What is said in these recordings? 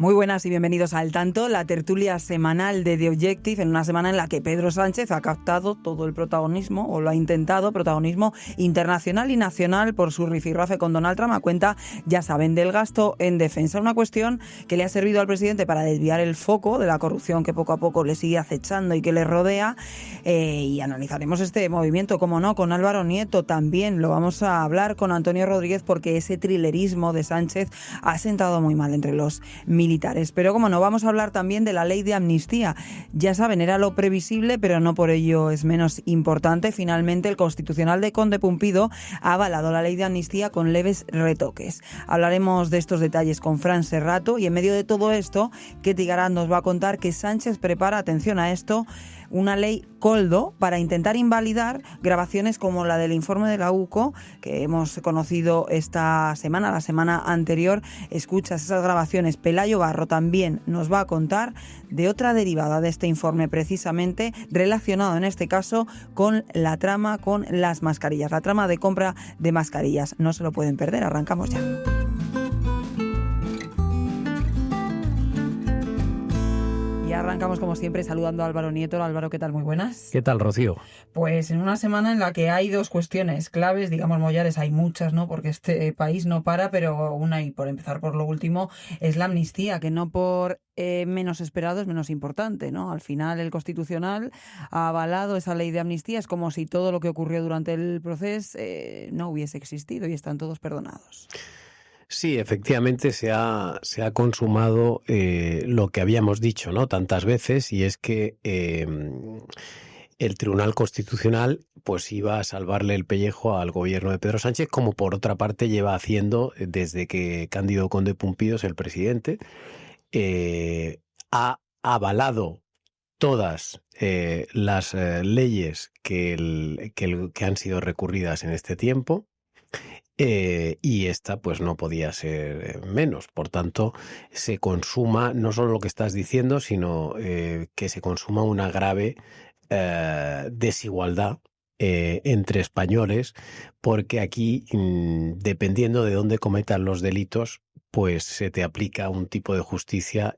Muy buenas y bienvenidos a Al Tanto, la tertulia semanal de The Objective, en una semana en la que Pedro Sánchez ha captado todo el protagonismo, o lo ha intentado, protagonismo internacional y nacional por su rifirrafe con Donald Trump a cuenta, ya saben, del gasto en defensa. Una cuestión que le ha servido al presidente para desviar el foco de la corrupción que poco a poco le sigue acechando y que le rodea. Y analizaremos este movimiento, como no, con Álvaro Nieto también. Lo vamos a hablar con Antonio Rodríguez porque ese trilerismo de Sánchez ha sentado muy mal entre los militares. Pero como no, vamos a hablar también de la ley de amnistía. Ya saben, era lo previsible, pero no por ello es menos importante. Finalmente, el Constitucional de Conde Pumpido ha avalado la ley de amnistía con leves retoques. Hablaremos de estos detalles con Fran Serrato y en medio de todo esto, Ketty Garat nos va a contar que Sánchez prepara, atención a esto, una ley Koldo para intentar invalidar grabaciones como la del informe de la UCO que hemos conocido esta semana, la semana anterior. Escuchas esas grabaciones. Pelayo Barro también nos va a contar de otra derivada de este informe, precisamente relacionado en este caso con la trama con las mascarillas, la trama de compra de mascarillas. No se lo pueden perder, arrancamos ya. Y arrancamos como siempre saludando a Álvaro Nieto. Álvaro, ¿qué tal? Muy buenas. ¿Qué tal, Rocío? Pues en una semana en la que hay dos cuestiones claves, digamos, Mollares, hay muchas, ¿no? Porque este país no para, pero una, y por empezar por lo último, es la amnistía, que no por menos esperado es menos importante, ¿no? Al final el Constitucional ha avalado esa ley de amnistía, es como si todo lo que ocurrió durante el proceso no hubiese existido y están todos perdonados. Sí, efectivamente se ha consumado lo que habíamos dicho, ¿no? Tantas veces, y es que el Tribunal Constitucional pues iba a salvarle el pellejo al gobierno de Pedro Sánchez, como por otra parte lleva haciendo desde que Cándido Conde Pumpidos, el presidente, ha avalado todas las leyes que han sido recurridas en este tiempo. Y esta pues no podía ser menos. Por tanto, se consuma no solo lo que estás diciendo, sino que se consuma una grave desigualdad entre españoles, porque aquí, dependiendo de dónde cometan los delitos, pues se te aplica un tipo de justicia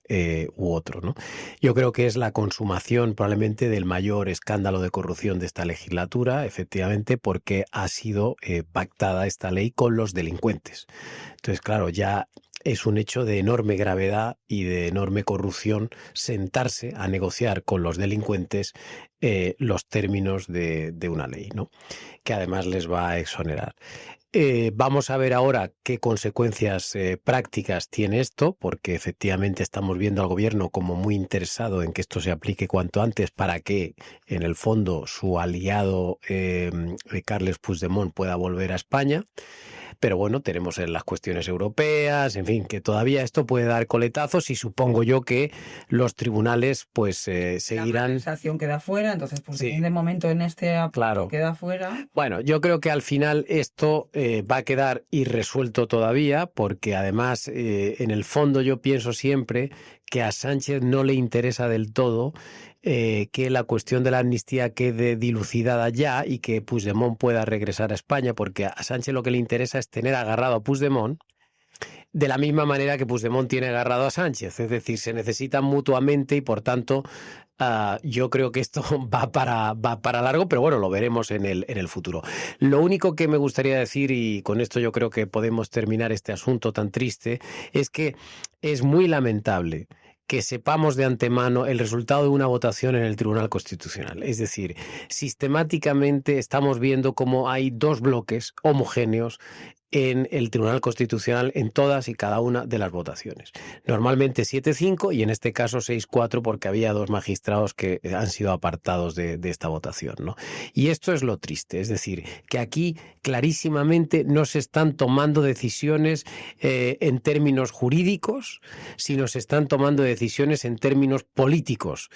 u otro, ¿no? Yo creo que es la consumación probablemente del mayor escándalo de corrupción de esta legislatura, efectivamente, porque ha sido pactada esta ley con los delincuentes. Entonces, claro, ya es un hecho de enorme gravedad y de enorme corrupción sentarse a negociar con los delincuentes los términos de una ley, ¿no? Que además les va a exonerar. Vamos a ver ahora qué consecuencias prácticas tiene esto, porque efectivamente estamos viendo al gobierno como muy interesado en que esto se aplique cuanto antes para que, en el fondo, su aliado Carles Puigdemont pueda volver a España. Pero bueno, tenemos las cuestiones europeas, en fin, que todavía esto puede dar coletazos y supongo yo que los tribunales pues seguirán... La malversación queda fuera, entonces pues sí, de momento en este claro, queda fuera. Bueno, yo creo que al final esto va a quedar irresuelto todavía, porque además en el fondo yo pienso siempre que a Sánchez no le interesa del todo que la cuestión de la amnistía quede dilucidada ya y que Puigdemont pueda regresar a España, porque a Sánchez lo que le interesa es tener agarrado a Puigdemont de la misma manera que Puigdemont tiene agarrado a Sánchez. Es decir, se necesitan mutuamente y por tanto yo creo que esto va para largo, pero bueno, lo veremos en el futuro. Lo único que me gustaría decir, y con esto yo creo que podemos terminar este asunto tan triste, es que es muy lamentable que sepamos de antemano el resultado de una votación en el Tribunal Constitucional. Es decir, sistemáticamente estamos viendo cómo hay dos bloques homogéneos en el Tribunal Constitucional en todas y cada una de las votaciones. Normalmente 7-5 y en este caso 6-4 porque había dos magistrados que han sido apartados de esta votación, ¿no? Y esto es lo triste, es decir, que aquí clarísimamente no se están tomando decisiones en términos jurídicos, sino se están tomando decisiones en términos políticos.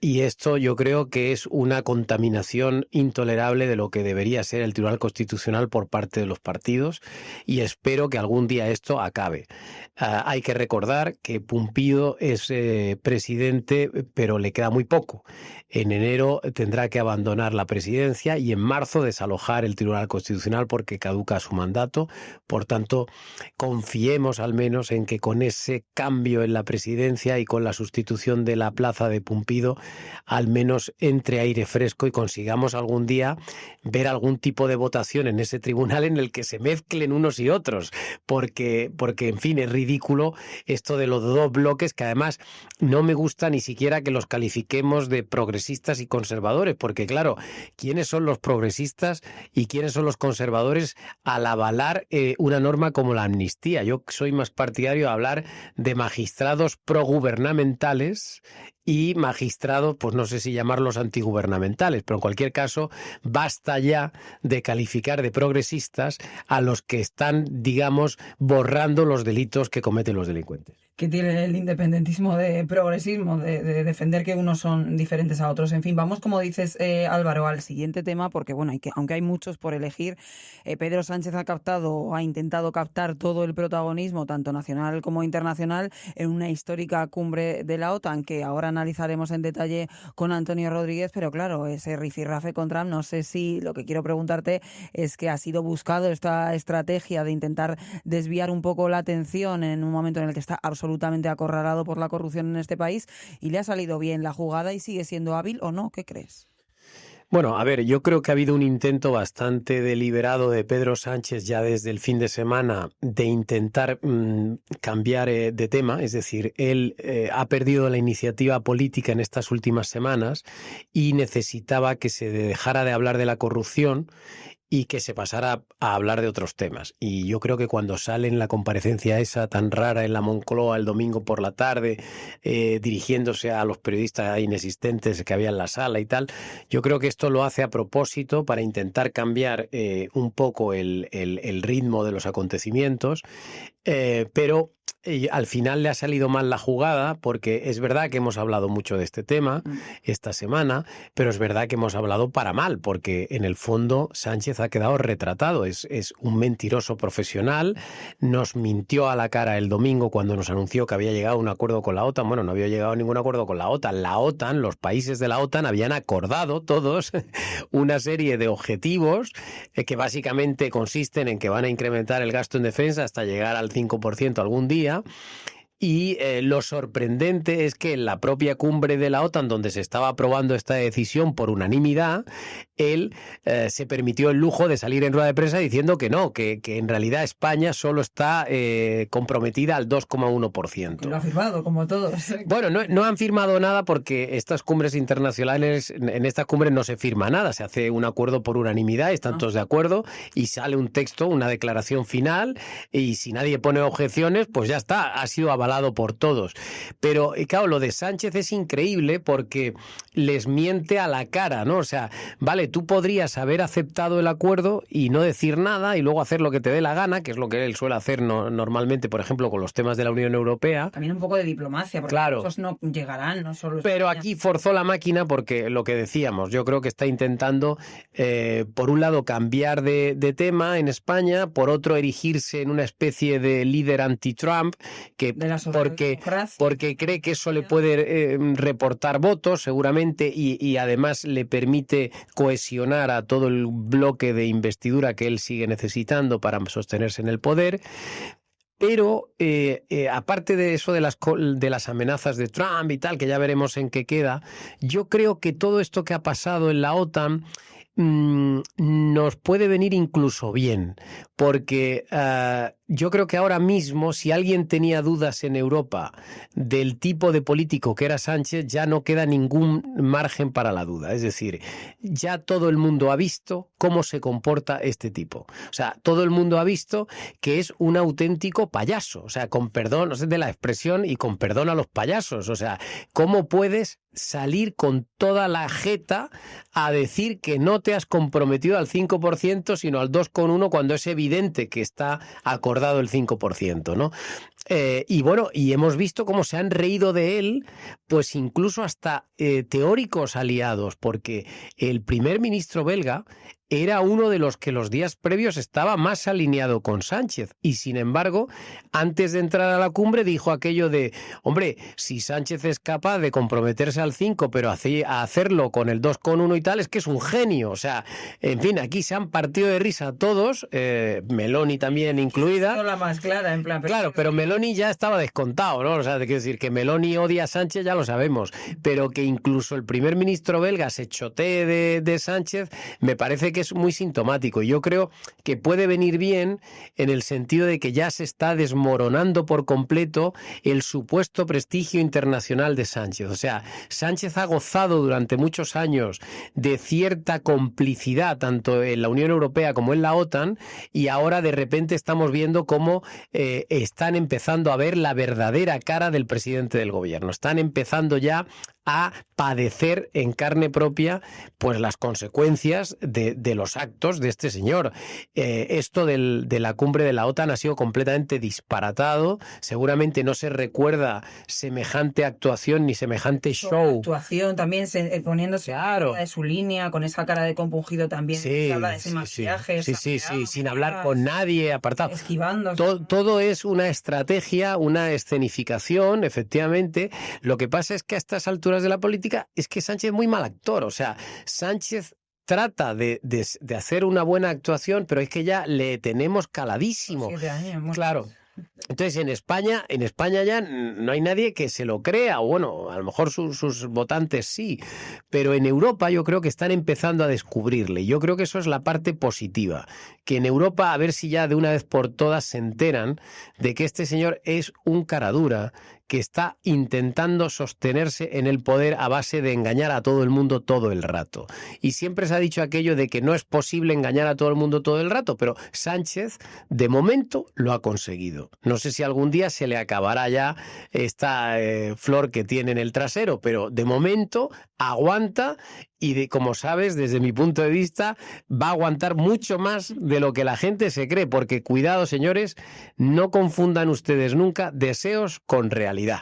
Y esto yo creo que es una contaminación intolerable de lo que debería ser el Tribunal Constitucional por parte de los partidos y espero que algún día esto acabe. Hay que recordar que Pumpido es presidente, pero le queda muy poco. En enero tendrá que abandonar la presidencia y en marzo desalojar el Tribunal Constitucional porque caduca su mandato. Por tanto, confiemos al menos en que con ese cambio en la presidencia y con la sustitución de la plaza de Pumpido, al menos entre aire fresco y consigamos algún día ver algún tipo de votación en ese tribunal en el que se mezclen unos y otros, porque en fin, es ridículo esto de los dos bloques, que además no me gusta ni siquiera que los califiquemos de progresistas y conservadores, porque claro, ¿quiénes son los progresistas y quiénes son los conservadores al avalar una norma como la amnistía? Yo soy más partidario de hablar de magistrados progubernamentales y magistrados, pues no sé si llamarlos antigubernamentales, pero en cualquier caso basta ya de calificar de progresistas a los que están, digamos, borrando los delitos que cometen los delincuentes. Que tiene el independentismo de progresismo, de defender que unos son diferentes a otros. En fin, vamos, como dices, Álvaro, al siguiente tema, porque bueno, aunque hay muchos por elegir, Pedro Sánchez ha intentado captar todo el protagonismo, tanto nacional como internacional, en una histórica cumbre de la OTAN, que ahora analizaremos en detalle con Antonio Rodríguez, pero claro, ese rifirrafe con Trump, no sé si lo que quiero preguntarte es que ha sido buscado esta estrategia de intentar desviar un poco la atención en un momento en el que está absolutamente acorralado por la corrupción en este país, y le ha salido bien la jugada y sigue siendo hábil, ¿o no? ¿Qué crees? Bueno, a ver, yo creo que ha habido un intento bastante deliberado de Pedro Sánchez ya desde el fin de semana de intentar cambiar de tema, es decir, él ha perdido la iniciativa política en estas últimas semanas y necesitaba que se dejara de hablar de la corrupción y que se pasara a hablar de otros temas. Y yo creo que cuando sale en la comparecencia esa tan rara en la Moncloa el domingo por la tarde, dirigiéndose a los periodistas inexistentes que había en la sala y tal, yo creo que esto lo hace a propósito para intentar cambiar un poco el ritmo de los acontecimientos, pero al final le ha salido mal la jugada, porque es verdad que hemos hablado mucho de este tema esta semana, pero es verdad que hemos hablado para mal, porque en el fondo Sánchez ha quedado retratado, es un mentiroso profesional, nos mintió a la cara el domingo cuando nos anunció que había llegado a un acuerdo con la OTAN. Bueno, no había llegado a ningún acuerdo con la OTAN. La OTAN, los países de la OTAN habían acordado todos una serie de objetivos que básicamente consisten en que van a incrementar el gasto en defensa hasta llegar al 5% algún día. Y lo sorprendente es que en la propia cumbre de la OTAN, donde se estaba aprobando esta decisión por unanimidad, él se permitió el lujo de salir en rueda de prensa diciendo que no, que en realidad España solo está comprometida al 2,1%. Lo ha firmado, como todos. Bueno, no han firmado nada, porque estas cumbres internacionales, en estas cumbres no se firma nada, se hace un acuerdo por unanimidad, están todos de acuerdo y sale un texto, una declaración final, y si nadie pone objeciones, pues ya está, ha sido avalado por todos. Pero claro, lo de Sánchez es increíble porque les miente a la cara, ¿no? O sea, vale, tú podrías haber aceptado el acuerdo y no decir nada y luego hacer lo que te dé la gana, que es lo que él suele hacer normalmente, por ejemplo, con los temas de la Unión Europea. También un poco de diplomacia, porque claro, esos no llegarán, no solo pero aquí forzó la máquina porque lo que decíamos, yo creo que está intentando, por un lado, cambiar de tema en España, por otro, erigirse en una especie de líder anti-Trump, que porque cree que eso le puede reportar votos, seguramente, y además le permite cohesionar a todo el bloque de investidura que él sigue necesitando para sostenerse en el poder. Pero aparte de eso, de las amenazas de Trump y tal, que ya veremos en qué queda, yo creo que todo esto que ha pasado en la OTAN nos puede venir incluso bien, porque yo creo que ahora mismo, si alguien tenía dudas en Europa del tipo de político que era Sánchez, ya no queda ningún margen para la duda. Es decir, ya todo el mundo ha visto cómo se comporta este tipo. O sea, todo el mundo ha visto que es un auténtico payaso. O sea, con perdón, no sé de la expresión, y con perdón a los payasos. O sea, ¿cómo puedes salir con toda la jeta a decir que no te has comprometido al 5%, sino al 2,1%, cuando es evidente que está acordado el 5%, ¿no? Y bueno, y hemos visto cómo se han reído de él, pues incluso hasta teóricos aliados, porque el primer ministro belga era uno de los que los días previos estaba más alineado con Sánchez. Y sin embargo, antes de entrar a la cumbre dijo aquello de, hombre, si Sánchez es capaz de comprometerse al 5, pero a hacerlo con el 2,1 y tal, es que es un genio. O sea, en fin, aquí se han partido de risa todos, Meloni también incluida. No la más clara, en plan. Claro, pero Meloni ya estaba descontado, ¿no? O sea, quiero decir que Meloni odia a Sánchez, ya lo sabemos, pero que incluso el primer ministro belga se chotee de Sánchez, me parece que es muy sintomático. Yo creo que puede venir bien en el sentido de que ya se está desmoronando por completo el supuesto prestigio internacional de Sánchez. O sea, Sánchez ha gozado durante muchos años de cierta complicidad tanto en la Unión Europea como en la OTAN, y ahora de repente estamos viendo cómo están empezando a ver la verdadera cara del presidente del gobierno. Están empezando ya a padecer en carne propia pues las consecuencias de los actos de este señor. Esto de la cumbre de la OTAN ha sido completamente disparatado. Seguramente no se recuerda semejante actuación ni semejante show. Actuación también poniéndose claro de su línea, con esa cara de compungido también. Sí, se habla de ese maquillaje. Sí, sin hablar con nadie, apartado. Esquivando. Todo es una estrategia, una escenificación, efectivamente. Lo que pasa es que a estas alturas de la política es que Sánchez es muy mal actor. O sea, Sánchez trata de hacer una buena actuación, pero es que ya le tenemos caladísimo. 7 años. Claro. Entonces, en España ya no hay nadie que se lo crea, o bueno, a lo mejor sus votantes sí, pero en Europa yo creo que están empezando a descubrirle. Yo creo que eso es la parte positiva, que en Europa a ver si ya de una vez por todas se enteran de que este señor es un caradura, que está intentando sostenerse en el poder a base de engañar a todo el mundo todo el rato. Y siempre se ha dicho aquello de que no es posible engañar a todo el mundo todo el rato, pero Sánchez de momento lo ha conseguido. No sé si algún día se le acabará ya esta flor que tiene en el trasero, pero de momento aguanta y, como sabes, desde mi punto de vista, va a aguantar mucho más de lo que la gente se cree, porque cuidado, señores, no confundan ustedes nunca deseos con realidad.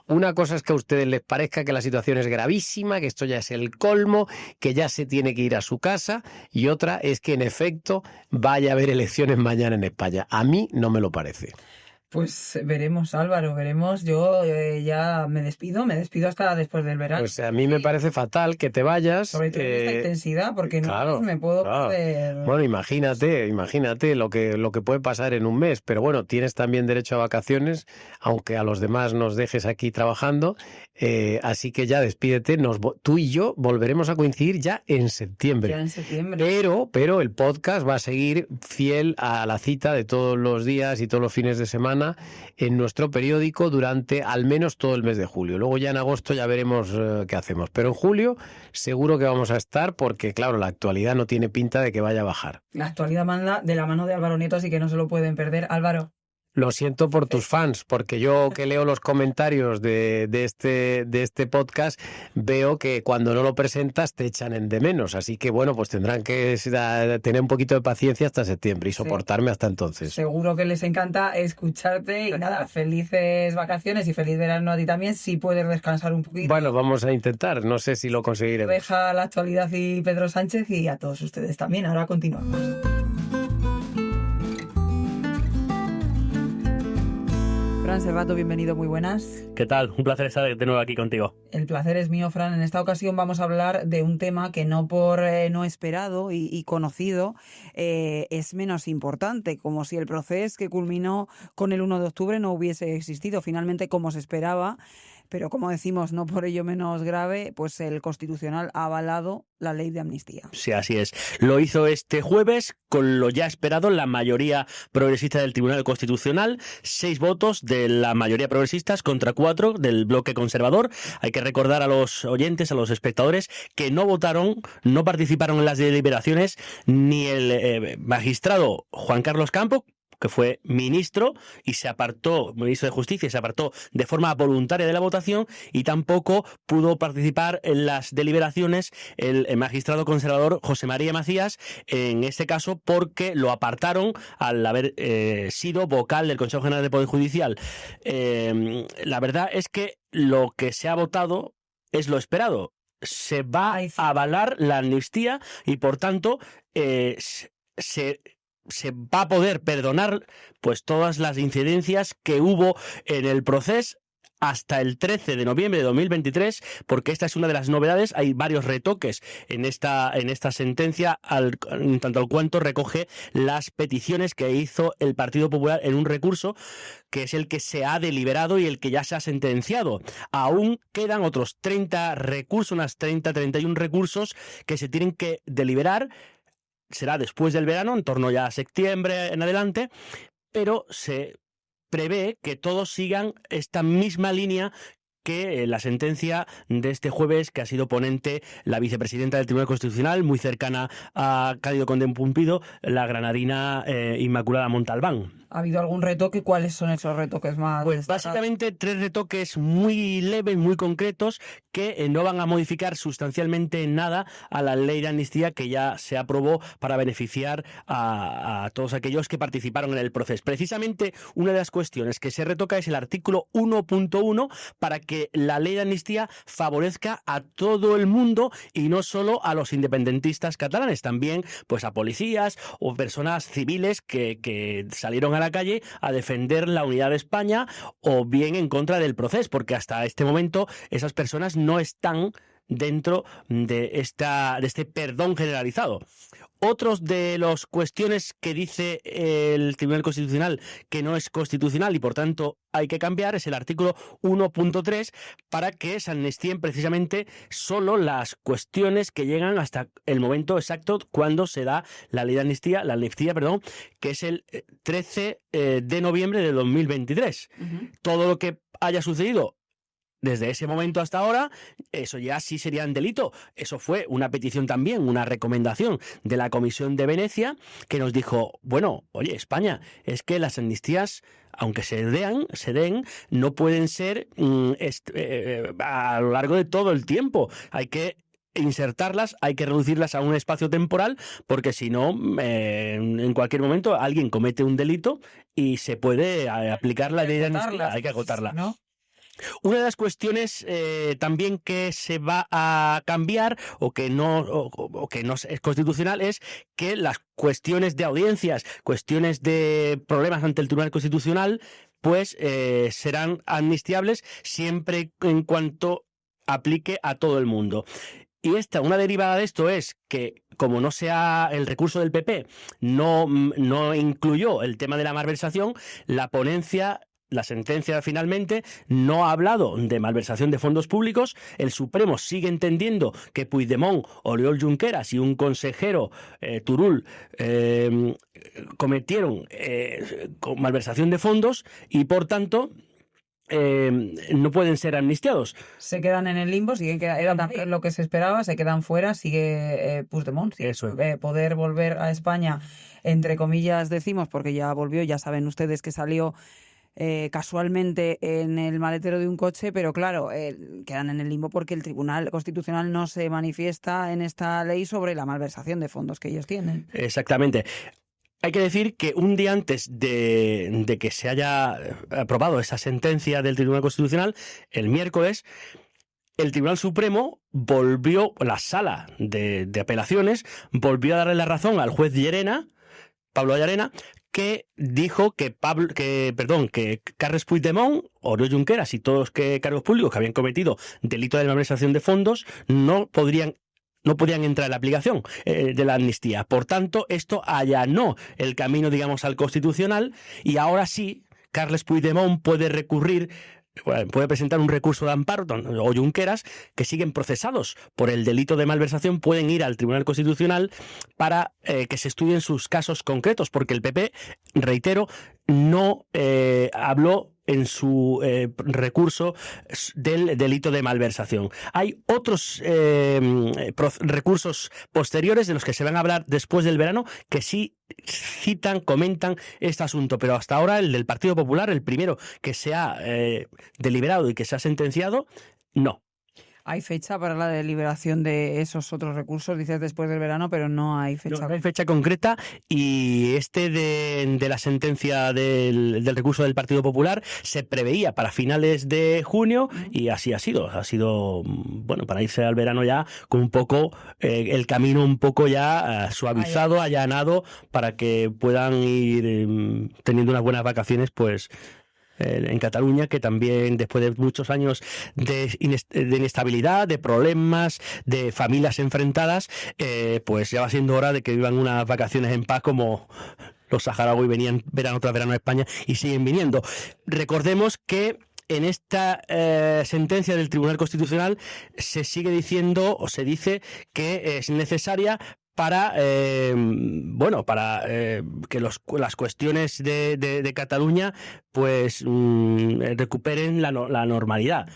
Una cosa es que a ustedes les parezca que la situación es gravísima, que esto ya es el colmo, que ya se tiene que ir a su casa, y otra es que, en efecto, vaya a haber elecciones mañana en España. A mí no me lo parece. Pues veremos, Álvaro, veremos. Yo ya me despido hasta después del verano. Pues a mí me parece fatal que te vayas. Sobre todo esta intensidad, porque claro, no me puedo perder. Bueno, imagínate lo que puede pasar en un mes, pero bueno, tienes también derecho a vacaciones, aunque a los demás nos dejes aquí trabajando, así que ya despídete, tú y yo volveremos a coincidir ya en septiembre. Ya en septiembre. Pero el podcast va a seguir fiel a la cita de todos los días y todos los fines de semana en nuestro periódico durante al menos todo el mes de julio. Luego ya en agosto ya veremos qué hacemos. Pero en julio seguro que vamos a estar porque, claro, la actualidad no tiene pinta de que vaya a bajar. La actualidad manda de la mano de Álvaro Nieto, así que no se lo pueden perder. Álvaro. Lo siento por tus fans, porque yo que leo los comentarios de este podcast veo que cuando no lo presentas te echan de menos. Así que bueno, pues tendrán que tener un poquito de paciencia hasta septiembre y soportarme hasta entonces. Seguro que les encanta escucharte y nada, felices vacaciones y feliz verano a ti también, si puedes descansar un poquito. Bueno, vamos a intentar, no sé si lo conseguiremos. Deja la actualidad y Pedro Sánchez y a todos ustedes también. Ahora continuamos. Fran Servato, bienvenido, muy buenas. ¿Qué tal? Un placer estar de nuevo aquí contigo. El placer es mío, Fran. En esta ocasión vamos a hablar de un tema que no por no esperado y conocido es menos importante, como si el proceso que culminó con el 1 de octubre no hubiese existido finalmente como se esperaba. Pero, como decimos, no por ello menos grave, pues el Constitucional ha avalado la ley de amnistía. Sí, así es. Lo hizo este jueves con lo ya esperado, la mayoría progresista del Tribunal Constitucional, 6 votos de la mayoría progresistas contra 4 del bloque conservador. Hay que recordar a los oyentes, a los espectadores, que no votaron, no participaron en las deliberaciones ni el magistrado Juan Carlos Campo, que fue ministro y se apartó, ministro de Justicia, y se apartó de forma voluntaria de la votación, y tampoco pudo participar en las deliberaciones el magistrado conservador José María Macías, en este caso porque lo apartaron al haber sido vocal del Consejo General del Poder Judicial. La verdad es que lo que se ha votado es lo esperado. Se va a avalar la amnistía y, por tanto, se va a poder perdonar pues todas las incidencias que hubo en el proceso hasta el 13 de noviembre de 2023, porque esta es una de las novedades. Hay varios retoques en esta sentencia, en tanto al cuanto recoge las peticiones que hizo el Partido Popular en un recurso que es el que se ha deliberado y el que ya se ha sentenciado. Aún quedan otros 30 recursos, unas 31 recursos que se tienen que deliberar. Será después del verano, en torno ya a septiembre en adelante, pero se prevé que todos sigan esta misma línea que la sentencia de este jueves, que ha sido ponente la vicepresidenta del Tribunal Constitucional, muy cercana a Cádido Condé Pumpido, la granadina Inmaculada Montalbán. ¿Ha habido algún retoque? ¿Cuáles son esos retoques más Pues destacados? básicamente 3 retoques muy leves, muy concretos, que no van a modificar sustancialmente nada a la ley de amnistía que ya se aprobó para beneficiar a todos aquellos que participaron en el proceso. Precisamente una de las cuestiones que se retoca es el artículo 1.1 para que la ley de amnistía favorezca a todo el mundo y no solo a los independentistas catalanes, también pues a policías o personas civiles que salieron a la calle a defender la unidad de España o bien en contra del proceso, porque hasta este momento esas personas no están dentro de este perdón generalizado. Otros de las cuestiones que dice el Tribunal Constitucional que no es constitucional y por tanto hay que cambiar es el artículo 1.3 para que se amnistíen precisamente solo las cuestiones que llegan hasta el momento exacto cuando se da la ley de amnistía, que es el 13 de noviembre de 2023. Uh-huh. Todo lo que haya sucedido desde ese momento hasta ahora, eso ya sí sería un delito. Eso fue una petición también, una recomendación de la Comisión de Venecia, que nos dijo, bueno, oye, España, es que las amnistías, aunque se den, no pueden ser a lo largo de todo el tiempo. Hay que insertarlas, hay que reducirlas a un espacio temporal, porque si no, en cualquier momento alguien comete un delito y se puede aplicar la ley de amnistía. Hay que agotarla, ¿no? Una de las cuestiones también que se va a cambiar o que no es constitucional es que las cuestiones de audiencias, cuestiones de problemas ante el Tribunal Constitucional, pues serán amnistiables siempre en cuanto aplique a todo el mundo. Y una derivada de esto es que, como no sea el recurso del PP, no incluyó el tema de la malversación, la sentencia finalmente no ha hablado de malversación de fondos públicos. El Supremo sigue entendiendo que Puigdemont, Oriol Junqueras y un consejero, Turull, cometieron malversación de fondos y, por tanto, no pueden ser amnistiados. Se quedan en el limbo, era lo que se esperaba, se quedan fuera, sigue Puigdemont, poder volver a España, entre comillas decimos, porque ya volvió, ya saben ustedes que salió casualmente en el maletero de un coche, pero claro, quedan en el limbo porque el Tribunal Constitucional no se manifiesta en esta ley sobre la malversación de fondos que ellos tienen. Exactamente. Hay que decir que un día antes de que se haya aprobado esa sentencia del Tribunal Constitucional, el miércoles, el Tribunal Supremo la sala de apelaciones, volvió a darle la razón al juez Pablo Llarena, que dijo que Carles Puigdemont, Oriol Junqueras y todos los cargos públicos que habían cometido delito de malversación de fondos no podían entrar en la aplicación de la amnistía. Por tanto, esto allanó el camino, digamos, al Constitucional, y ahora sí, Carles Puigdemont puede presentar un recurso de amparo, o Junqueras, que siguen procesados por el delito de malversación, pueden ir al Tribunal Constitucional para que se estudien sus casos concretos, porque el PP, reitero, no habló en su recurso del delito de malversación. Hay otros recursos posteriores de los que se van a hablar después del verano que sí comentan este asunto, pero hasta ahora el del Partido Popular, el primero que se ha deliberado y que se ha sentenciado, no. ¿Hay fecha para la deliberación de esos otros recursos? Dices después del verano, pero no hay fecha. No hay fecha concreta, y de la sentencia del recurso del Partido Popular se preveía para finales de junio, y así ha sido. Ha sido, bueno, para irse al verano ya con un poco el camino un poco ya suavizado, allanado, para que puedan ir teniendo unas buenas vacaciones, pues en Cataluña, que también después de muchos años de inestabilidad, de problemas, de familias enfrentadas, pues ya va siendo hora de que vivan unas vacaciones en paz, como los saharauis venían verano tras verano a España y siguen viniendo. Recordemos que en esta sentencia del Tribunal Constitucional se sigue diciendo, o se dice, que es necesaria para que las cuestiones de Cataluña pues recuperen la normalidad.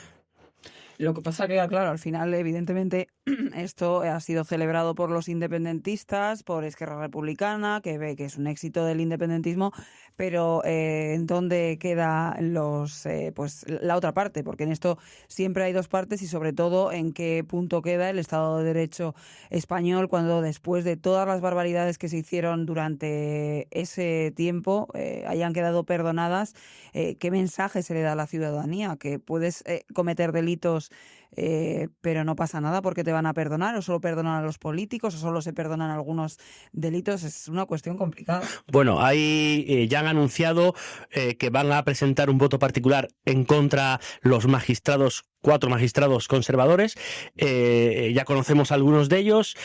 Lo que pasa que, claro, al final, evidentemente, esto ha sido celebrado por los independentistas, por Esquerra Republicana, que ve que es un éxito del independentismo, pero ¿en dónde queda pues la otra parte? Porque en esto siempre hay dos partes, y sobre todo en qué punto queda el Estado de Derecho español, cuando después de todas las barbaridades que se hicieron durante ese tiempo hayan quedado perdonadas. ¿Qué mensaje se le da a la ciudadanía? Que puedes cometer delitos pero no pasa nada porque te van a perdonar, o solo perdonan a los políticos, o solo se perdonan algunos delitos. Es una cuestión complicada. Bueno, ya han anunciado que van a presentar un voto particular en contra los magistrados, 4 magistrados conservadores. Ya conocemos algunos de ellos.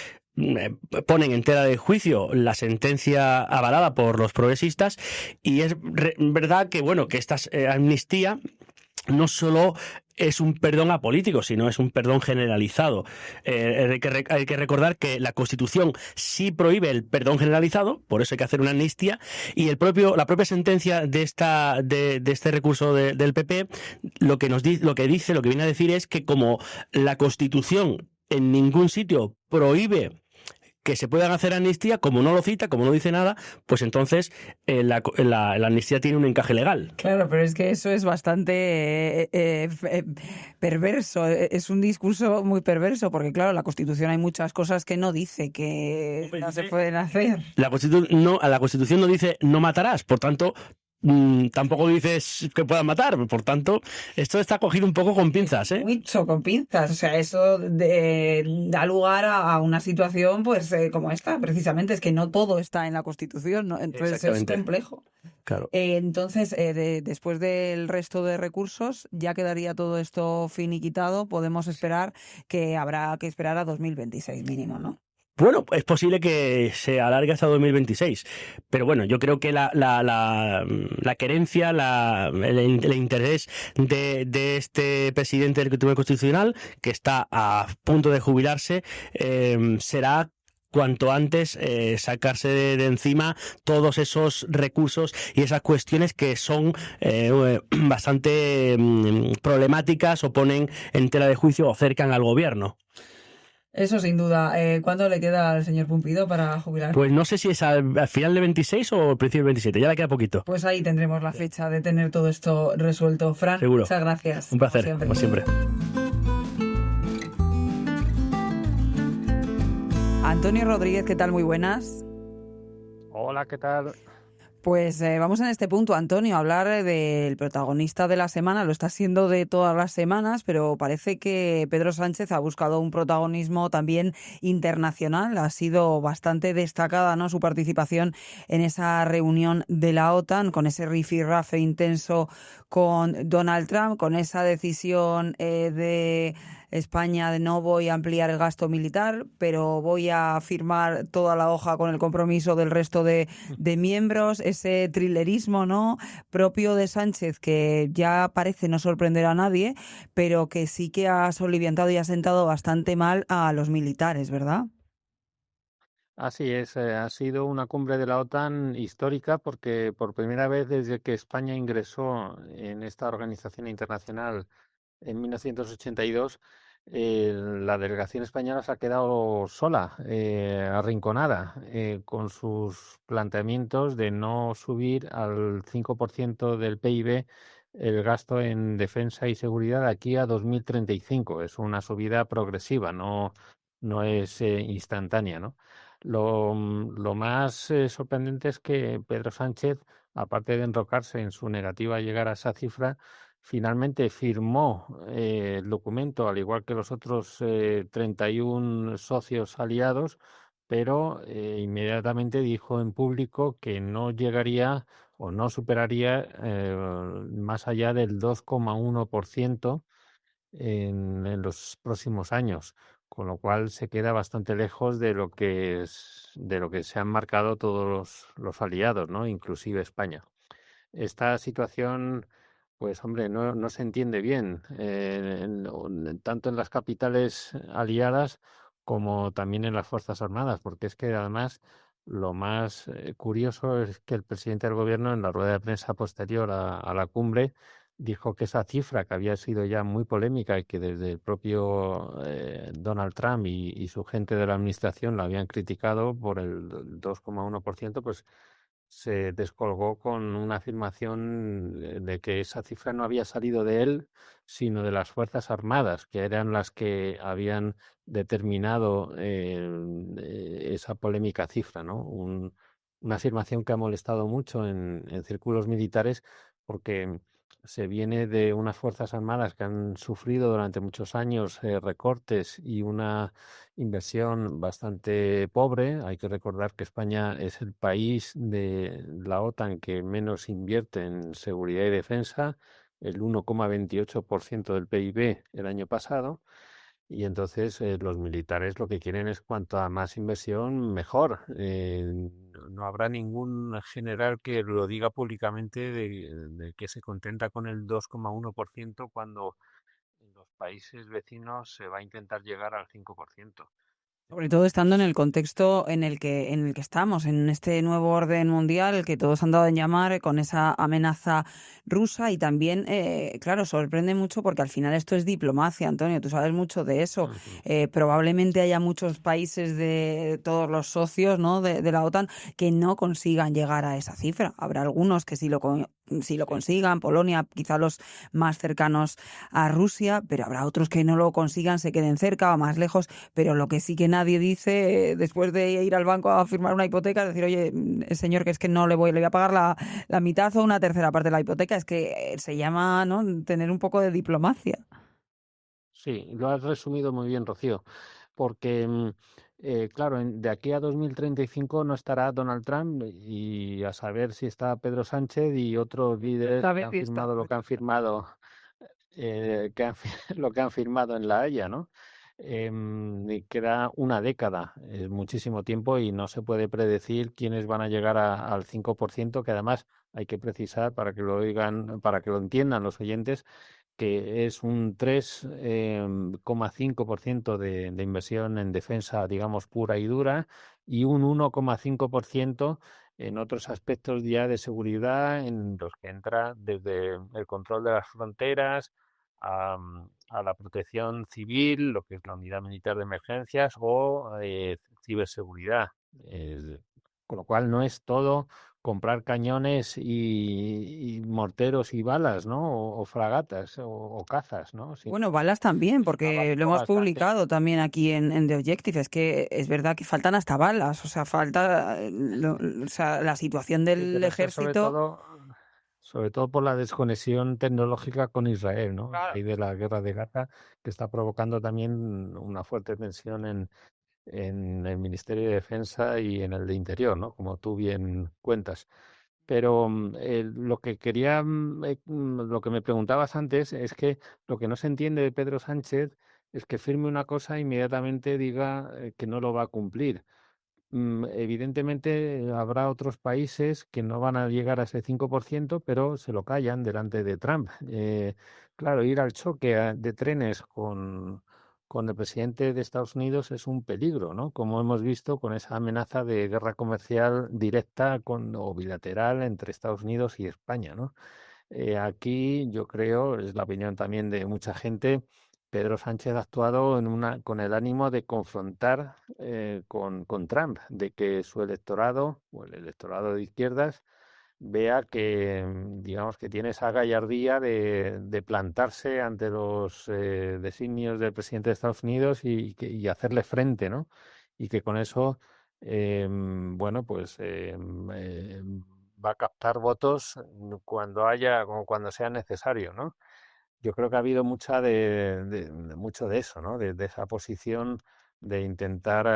Ponen en tela de juicio la sentencia avalada por los progresistas, y es verdad que, bueno, que esta amnistía no solo es un perdón a políticos, sino es un perdón generalizado. Hay que recordar que la Constitución sí prohíbe el perdón generalizado, por eso hay que hacer una amnistía, y la propia sentencia de este recurso del PP lo que viene a decir es que, como la Constitución en ningún sitio prohíbe que se puedan hacer amnistía, como no lo cita, como no dice nada, pues entonces la amnistía tiene un encaje legal. Claro, pero es que eso es bastante perverso, es un discurso muy perverso, porque claro, la Constitución hay muchas cosas que no dice que no se pueden hacer. La Constitución no dice no matarás, por tanto tampoco dices que puedan matar, por tanto esto está cogido un poco con pinzas, Mucho con pinzas, o sea, eso da lugar a una situación pues como esta, precisamente, es que no todo está en la Constitución, ¿no? Entonces es complejo. Claro. Entonces, después del resto de recursos, ya quedaría todo esto finiquitado. Podemos esperar que habrá que esperar a 2026 mínimo, ¿no? Bueno, es posible que se alargue hasta 2026, pero bueno, yo creo que la querencia, el interés de este presidente del Tribunal Constitucional, que está a punto de jubilarse, será cuanto antes sacarse de encima todos esos recursos y esas cuestiones que son bastante problemáticas, o ponen en tela de juicio o cercan al gobierno. Eso sin duda. ¿Cuándo le queda al señor Pumpido para jubilar? Pues no sé si es al final del 26 o al principio del 27, ya le queda poquito. Pues ahí tendremos la fecha de tener todo esto resuelto. Fran, seguro. Muchas gracias. Un placer, como siempre. Antonio Rodríguez, ¿qué tal? Muy buenas. Hola, ¿qué tal? Pues vamos en este punto, Antonio, a hablar del protagonista de la semana. Lo está siendo de todas las semanas, pero parece que Pedro Sánchez ha buscado un protagonismo también internacional. Ha sido bastante destacada, ¿no?, su participación en esa reunión de la OTAN, con ese rifirrafe intenso con Donald Trump, con esa decisión de España de no voy a ampliar el gasto militar, pero voy a firmar toda la hoja con el compromiso del resto de miembros. Ese thrillerismo, ¿no?, propio de Sánchez, que ya parece no sorprender a nadie, pero que sí que ha soliviantado y ha sentado bastante mal a los militares, ¿verdad? Así es, ha sido una cumbre de la OTAN histórica, porque por primera vez desde que España ingresó en esta organización internacional en 1982, la delegación española se ha quedado sola, arrinconada, con sus planteamientos de no subir al 5% del PIB el gasto en defensa y seguridad de aquí a 2035. Es una subida progresiva, no es instantánea, ¿no? Lo más sorprendente es que Pedro Sánchez, aparte de enrocarse en su negativa a llegar a esa cifra, finalmente firmó el documento, al igual que los otros 31 socios aliados, pero inmediatamente dijo en público que no llegaría o no superaría más allá del 2,1% en los próximos años, con lo cual se queda bastante lejos de de lo que se han marcado todos los aliados, ¿no? Inclusive España. Esta situación, pues hombre, no se entiende bien, tanto en las capitales aliadas como también en las Fuerzas Armadas, porque es que además lo más curioso es que el presidente del gobierno en la rueda de prensa posterior a la cumbre dijo que esa cifra, que había sido ya muy polémica y que desde el propio Donald Trump y su gente de la administración la habían criticado por el 2,1%, pues se descolgó con una afirmación de que esa cifra no había salido de él, sino de las Fuerzas Armadas, que eran las que habían determinado esa polémica cifra, ¿no? Una afirmación que ha molestado mucho en círculos militares porque se viene de unas Fuerzas Armadas que han sufrido durante muchos años recortes y una inversión bastante pobre. Hay que recordar que España es el país de la OTAN que menos invierte en seguridad y defensa, el 1,28% del PIB el año pasado. Y entonces los militares lo que quieren es cuanta más inversión, mejor. No habrá ningún general que lo diga públicamente de que se contenta con el 2,1% cuando en los países vecinos se va a intentar llegar al 5%. Sobre todo estando en Entonces, el contexto en el que estamos, en este nuevo orden mundial que todos han dado en llamar con esa amenaza rusa y también, claro, sorprende mucho porque al final esto es diplomacia, Antonio, tú sabes mucho de eso. ujú. Probablemente haya muchos países de todos los socios, ¿no? de la OTAN que no consigan llegar a esa cifra. Habrá algunos que sí lo Sí. consigan, Polonia, quizá los más cercanos a Rusia, pero habrá otros que no lo consigan, se queden cerca o más lejos. Pero lo que sí que nadie dice después de ir al banco a firmar una hipoteca es decir, oye, señor, que es que no le voy a pagar la mitad o una tercera parte de la hipoteca. Es que se llama, ¿no?, tener un poco de diplomacia. Sí, lo has resumido muy bien, Rocío, porque, claro, de aquí a 2035 no estará Donald Trump y a saber si está Pedro Sánchez y otros líderes A que ver han si está. firmado lo que han firmado, lo que han firmado en La Haya, ¿no? Y queda una década, es muchísimo tiempo y no se puede predecir quiénes van a llegar al 5%, que además hay que precisar para que lo oigan, para que lo entiendan los oyentes que es un 3,5% de inversión en defensa, digamos, pura y dura, y un 1,5% en otros aspectos ya de seguridad, en los que entra desde el control de las fronteras a la protección civil, lo que es la unidad militar de emergencias, o ciberseguridad. Eh, con lo cual no es todo comprar cañones y morteros y balas, ¿no? O fragatas o cazas, ¿no? Sino Bueno, balas también, es un porque lo abanico hemos bastante. publicado también aquí en The Objective. Es que es verdad que faltan hasta balas, o sea, falta, o sea, la situación Sí, del pero eso es ejército. sobre todo por la desconexión tecnológica con Israel, ¿no? A Claro. raíz de la guerra de Gaza, que está provocando también una fuerte tensión en el Ministerio de Defensa y en el de Interior, ¿no? Como tú bien cuentas. Pero lo que quería, lo que me preguntabas antes es que lo que no se entiende de Pedro Sánchez es que firme una cosa e inmediatamente diga que no lo va a cumplir. Evidentemente habrá otros países que no van a llegar a ese 5%, pero se lo callan delante de Trump. Claro, ir al choque de trenes con el presidente de Estados Unidos es un peligro, ¿no? Como hemos visto con esa amenaza de guerra comercial directa o bilateral entre Estados Unidos y España, ¿no? Aquí yo creo, es la opinión también de mucha gente, Pedro Sánchez ha actuado con el ánimo de confrontar con Trump, de que su electorado, o el electorado de izquierdas, vea que, digamos, que tiene esa gallardía de plantarse ante los designios del presidente de Estados Unidos y hacerle frente, ¿no? Y que con eso, bueno, pues va a captar votos cuando sea necesario, ¿no? Yo creo que ha habido mucho de eso, ¿no? De esa posición de intentar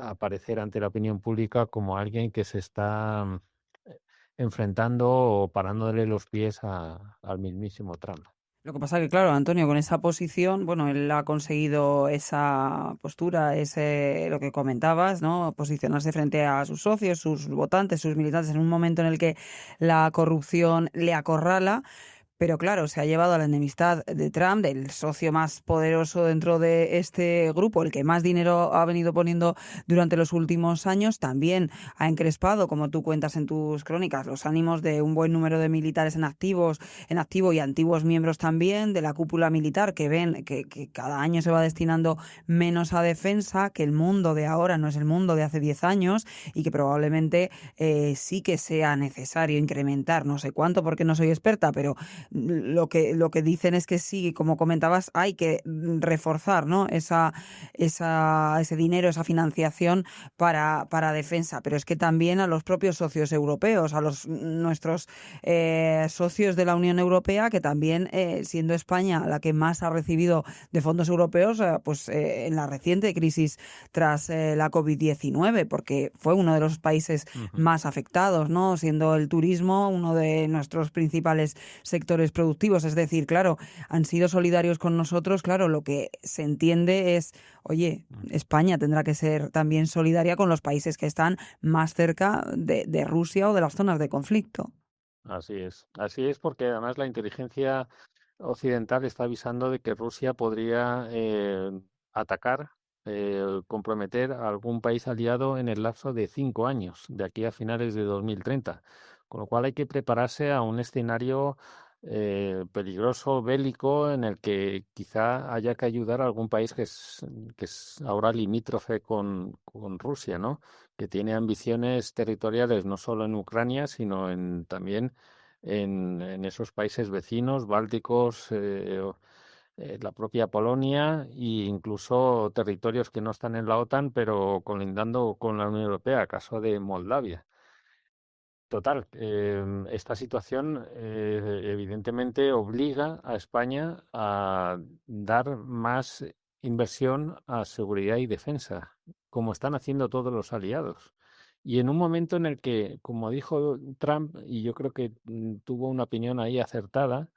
aparecer ante la opinión pública como alguien que se está enfrentando o parándole los pies al mismísimo Trump. Lo que pasa que, claro, Antonio, con esa posición, bueno, él ha conseguido esa postura, lo que comentabas, ¿no? Posicionarse frente a sus socios, sus votantes, sus militantes, en un momento en el que la corrupción le acorrala. Pero claro, se ha llevado a la enemistad de Trump, del socio más poderoso dentro de este grupo, el que más dinero ha venido poniendo durante los últimos años. También ha encrespado, como tú cuentas en tus crónicas, los ánimos de un buen número de militares en activo y antiguos miembros también de la cúpula militar, que ven que cada año se va destinando menos a defensa, que el mundo de ahora no es el mundo de hace 10 años y que probablemente sí que sea necesario incrementar, no sé cuánto porque no soy experta, pero lo que dicen es que sí, como comentabas, hay que reforzar, ¿no? Ese dinero, esa financiación para defensa. Pero es que también a los propios socios europeos, a nuestros socios de la Unión Europea, que también, siendo España la que más ha recibido de fondos europeos, en la reciente crisis tras la COVID-19, porque fue uno de los países más afectados, ¿no? Siendo el turismo uno de nuestros principales sectores productivos. Es decir, claro, han sido solidarios con nosotros. Claro, lo que se entiende es, oye, España tendrá que ser también solidaria con los países que están más cerca de Rusia o de las zonas de conflicto. Así es porque además la inteligencia occidental está avisando de que Rusia podría atacar, comprometer a algún país aliado en el lapso de 5 años, de aquí a finales de 2030. Con lo cual hay que prepararse a un escenario peligroso, bélico, en el que quizá haya que ayudar a algún país que es ahora limítrofe con Rusia, ¿no? Que tiene ambiciones territoriales no solo en Ucrania, sino también en esos países vecinos, bálticos, la propia Polonia e incluso territorios que no están en la OTAN, pero colindando con la Unión Europea, caso de Moldavia. Total, esta situación evidentemente obliga a España a dar más inversión a seguridad y defensa, como están haciendo todos los aliados. Y en un momento en el que, como dijo Trump, y yo creo que tuvo una opinión ahí acertada,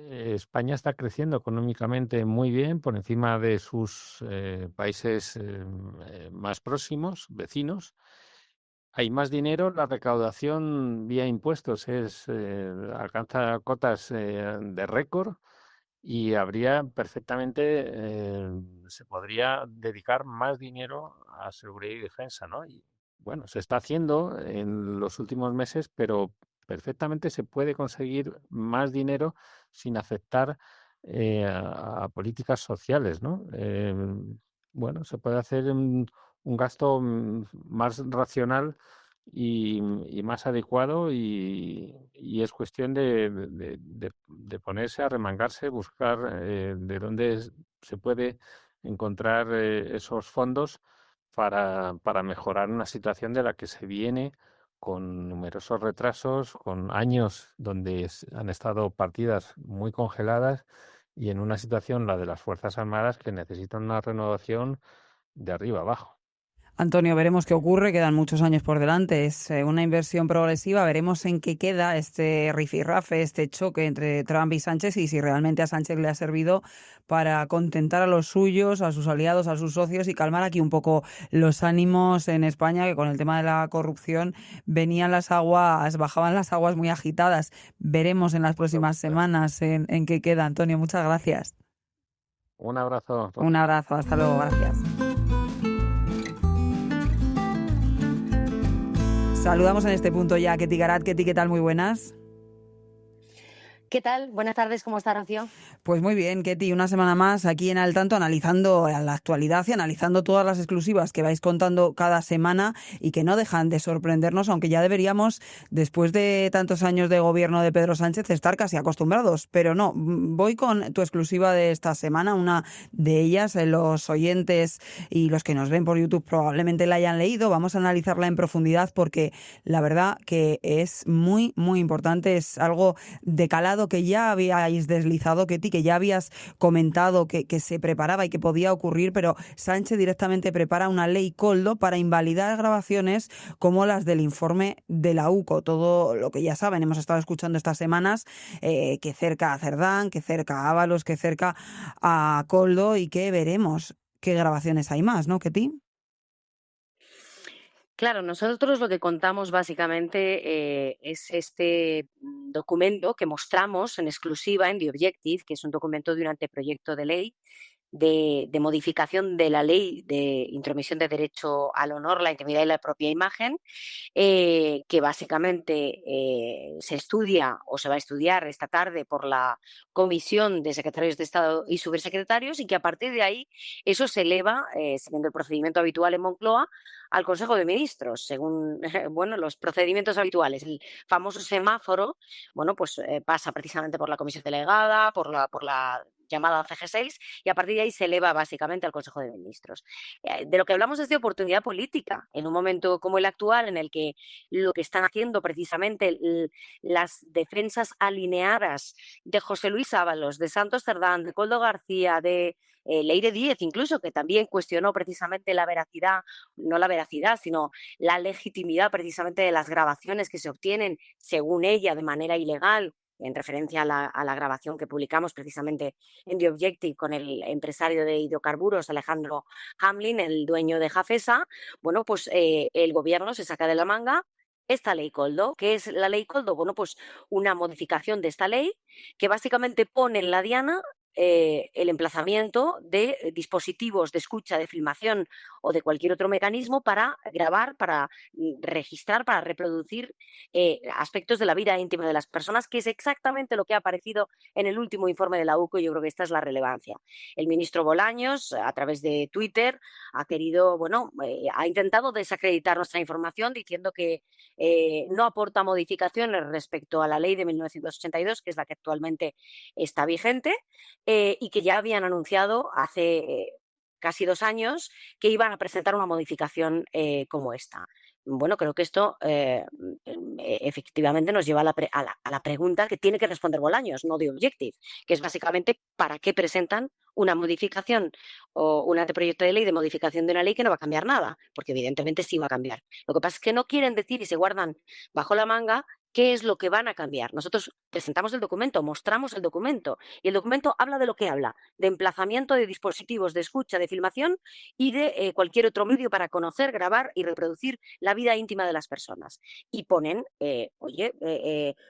España está creciendo económicamente muy bien por encima de sus países más próximos, vecinos. Hay más dinero, la recaudación vía impuestos alcanza cotas de récord y habría perfectamente, se podría dedicar más dinero a seguridad y defensa, ¿no? Y bueno, se está haciendo en los últimos meses, pero perfectamente se puede conseguir más dinero sin afectar a políticas sociales, ¿no? Bueno, se puede hacer un gasto más racional y más adecuado y es cuestión de ponerse a remangarse, buscar de dónde se puede encontrar esos fondos para mejorar una situación de la que se viene con numerosos retrasos, con años donde han estado partidas muy congeladas y en una situación, la de las Fuerzas Armadas, que necesitan una renovación de arriba abajo. Antonio, veremos qué ocurre, quedan muchos años por delante, es una inversión progresiva, veremos en qué queda este rifirrafe, este choque entre Trump y Sánchez y si realmente a Sánchez le ha servido para contentar a los suyos, a sus aliados, a sus socios y calmar aquí un poco los ánimos en España, que con el tema de la corrupción bajaban las aguas muy agitadas. Veremos en las próximas semanas en qué queda. Antonio, muchas gracias. Un abrazo. Un abrazo, hasta luego, gracias. Saludamos en este punto ya a Ketty Garat. Ketty, ¿qué tal? Muy buenas. ¿Qué tal? Buenas tardes, ¿cómo está, Rocío? Pues muy bien, Ketty, una semana más aquí en Al Tanto, analizando la actualidad y analizando todas las exclusivas que vais contando cada semana y que no dejan de sorprendernos, aunque ya deberíamos, después de tantos años de gobierno de Pedro Sánchez, estar casi acostumbrados. Pero no, voy con tu exclusiva de esta semana, una de ellas, los oyentes y los que nos ven por YouTube probablemente la hayan leído. Vamos a analizarla en profundidad porque la verdad que es muy, muy importante, es algo de calado que ya habíais deslizado, Ketty, que ya habías comentado que se preparaba y que podía ocurrir, pero Sánchez directamente prepara una ley Koldo para invalidar grabaciones como las del informe de la UCO. Todo lo que ya saben, hemos estado escuchando estas semanas, que cerca a Cerdán, que cerca a Ábalos, que cerca a Koldo, y que veremos qué grabaciones hay más, ¿no, Ketty? Claro, nosotros lo que contamos básicamente es este documento que mostramos en exclusiva en The Objective, que es un documento de un anteproyecto de ley de modificación de la ley de intromisión de derecho al honor, la intimidad y la propia imagen, que básicamente se estudia o se va a estudiar esta tarde por la Comisión de Secretarios de Estado y Subsecretarios, y que a partir de ahí eso se eleva, siguiendo el procedimiento habitual en Moncloa, al Consejo de Ministros, según bueno, los procedimientos habituales. El famoso semáforo, bueno, pues pasa precisamente por la comisión delegada, por la llamada CG6, y a partir de ahí se eleva básicamente al Consejo de Ministros. De lo que hablamos es de oportunidad política, en un momento como el actual, en el que lo que están haciendo precisamente las defensas alineadas de José Luis Ábalos, de Santos Cerdán, de Koldo García, de Leire Díez, incluso, que también cuestionó precisamente la veracidad, no la veracidad, sino la legitimidad precisamente de las grabaciones que se obtienen, según ella, de manera ilegal, en referencia a la grabación que publicamos precisamente en The Objective con el empresario de hidrocarburos, Alejandro Hamlin, el dueño de Jafesa. Bueno, pues el gobierno se saca de la manga esta ley Koldo. ¿Qué es la ley Koldo? Bueno, pues una modificación de esta ley que básicamente pone en la diana el emplazamiento de dispositivos de escucha, de filmación o de cualquier otro mecanismo para grabar, para registrar, para reproducir aspectos de la vida íntima de las personas, que es exactamente lo que ha aparecido en el último informe de la UCO. Yo creo que esta es la relevancia. El ministro Bolaños, a través de Twitter, ha querido, bueno, ha intentado desacreditar nuestra información diciendo que no aporta modificaciones respecto a la ley de 1982, que es la que actualmente está vigente, y que ya habían anunciado hace casi 2 años que iban a presentar una modificación como esta. Bueno, creo que esto efectivamente nos lleva a la pregunta que tiene que responder Bolaños, no The Objective, que es básicamente ¿para qué presentan una modificación o un anteproyecto de ley de modificación de una ley que no va a cambiar nada? Porque evidentemente sí va a cambiar. Lo que pasa es que no quieren decir y se guardan bajo la manga qué es lo que van a cambiar. Nosotros presentamos el documento, mostramos el documento, y el documento habla de lo que habla, de emplazamiento de dispositivos de escucha, de filmación y de cualquier otro medio para conocer, grabar y reproducir la vida íntima de las personas. Y ponen,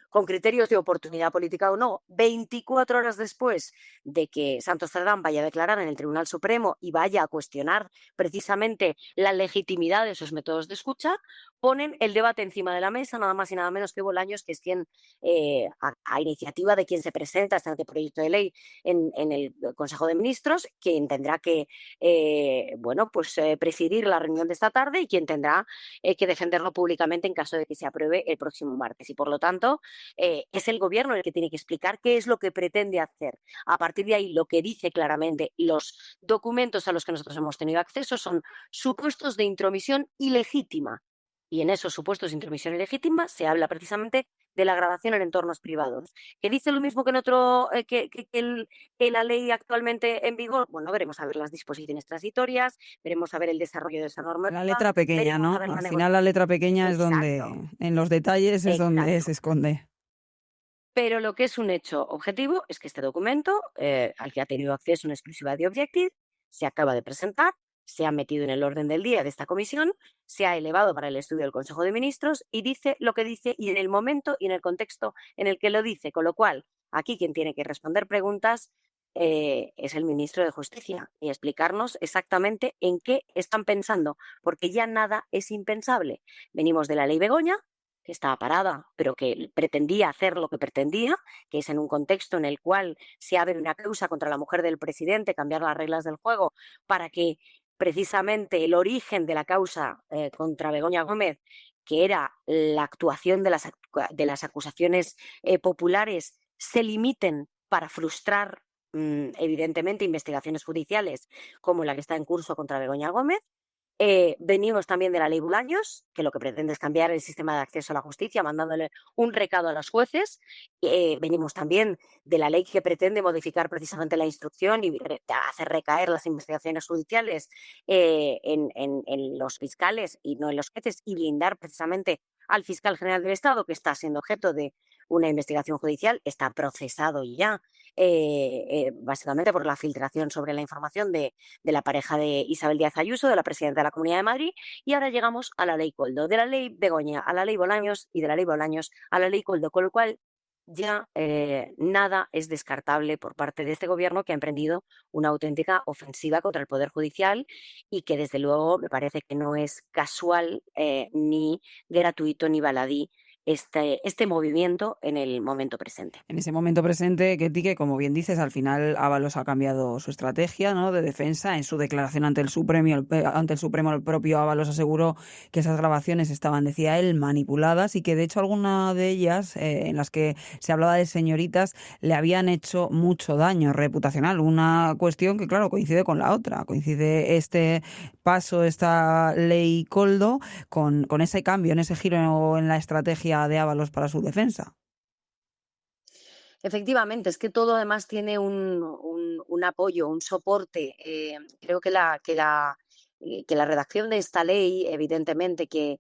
con criterios de oportunidad política o no, 24 horas después de que Santos Cerdán vaya a declarar en el Tribunal Supremo y vaya a cuestionar precisamente la legitimidad de esos métodos de escucha, ponen el debate encima de la mesa, nada más y nada menos que Bolaños, que es quien, a iniciativa de quien se presenta este anteproyecto de ley en el Consejo de Ministros, quien tendrá que presidir la reunión de esta tarde y quien tendrá que defenderlo públicamente en caso de que se apruebe el próximo martes. Y por lo tanto, es el gobierno el que tiene que explicar qué es lo que pretende hacer. A partir de ahí, lo que dice claramente los documentos a los que nosotros hemos tenido acceso son supuestos de intromisión ilegítima. Y en esos supuestos de intromisión ilegítima se habla precisamente de la grabación en entornos privados. ¿Que dice lo mismo que en otro que la ley actualmente en vigor? Bueno, veremos a ver las disposiciones transitorias, veremos a ver el desarrollo de esa norma. La letra pequeña, ¿no? Al final la letra pequeña es donde, en los detalles es donde se esconde. Pero lo que es un hecho objetivo es que este documento, al que ha tenido acceso en exclusiva de Objective, se acaba de presentar, se ha metido en el orden del día de esta comisión, se ha elevado para el estudio del Consejo de Ministros y dice lo que dice y en el momento y en el contexto en el que lo dice. Con lo cual, aquí quien tiene que responder preguntas es el ministro de Justicia y explicarnos exactamente en qué están pensando, porque ya nada es impensable. Venimos de la ley Begoña, que estaba parada, pero que pretendía hacer lo que pretendía, que es en un contexto en el cual se abre una causa contra la mujer del presidente, cambiar las reglas del juego para que precisamente el origen de la causa contra Begoña Gómez, que era la actuación de las acusaciones populares, se limiten para frustrar evidentemente investigaciones judiciales como la que está en curso contra Begoña Gómez. Venimos también de la ley Bolaños, que lo que pretende es cambiar el sistema de acceso a la justicia, mandándole un recado a los jueces. Venimos también de la ley que pretende modificar precisamente la instrucción y hacer recaer las investigaciones judiciales en los fiscales y no en los jueces, y blindar precisamente al fiscal general del Estado, que está siendo objeto de una investigación judicial, está procesado ya, básicamente por la filtración sobre la información de la pareja de Isabel Díaz Ayuso, de la presidenta de la Comunidad de Madrid, y ahora llegamos a la ley Koldo, de la ley Begoña a la ley Bolaños y de la ley Bolaños a la ley Koldo, con lo cual ya nada es descartable por parte de este gobierno, que ha emprendido una auténtica ofensiva contra el Poder Judicial y que desde luego me parece que no es casual ni gratuito ni baladí este movimiento en el momento presente. En ese momento presente, Ketty, que como bien dices, al final Ábalos ha cambiado su estrategia, ¿no?, de defensa. En su declaración ante el Supremo, el propio Ábalos aseguró que esas grabaciones estaban, decía él, manipuladas, y que de hecho alguna de ellas, en las que se hablaba de señoritas, le habían hecho mucho daño reputacional. Una cuestión que, claro, coincide con la otra. Coincide este paso, esta ley Koldo, con ese cambio, en ese giro en la estrategia de Ábalos para su defensa. Efectivamente, es que todo además tiene un apoyo, un soporte. Creo que la redacción de esta ley, evidentemente, que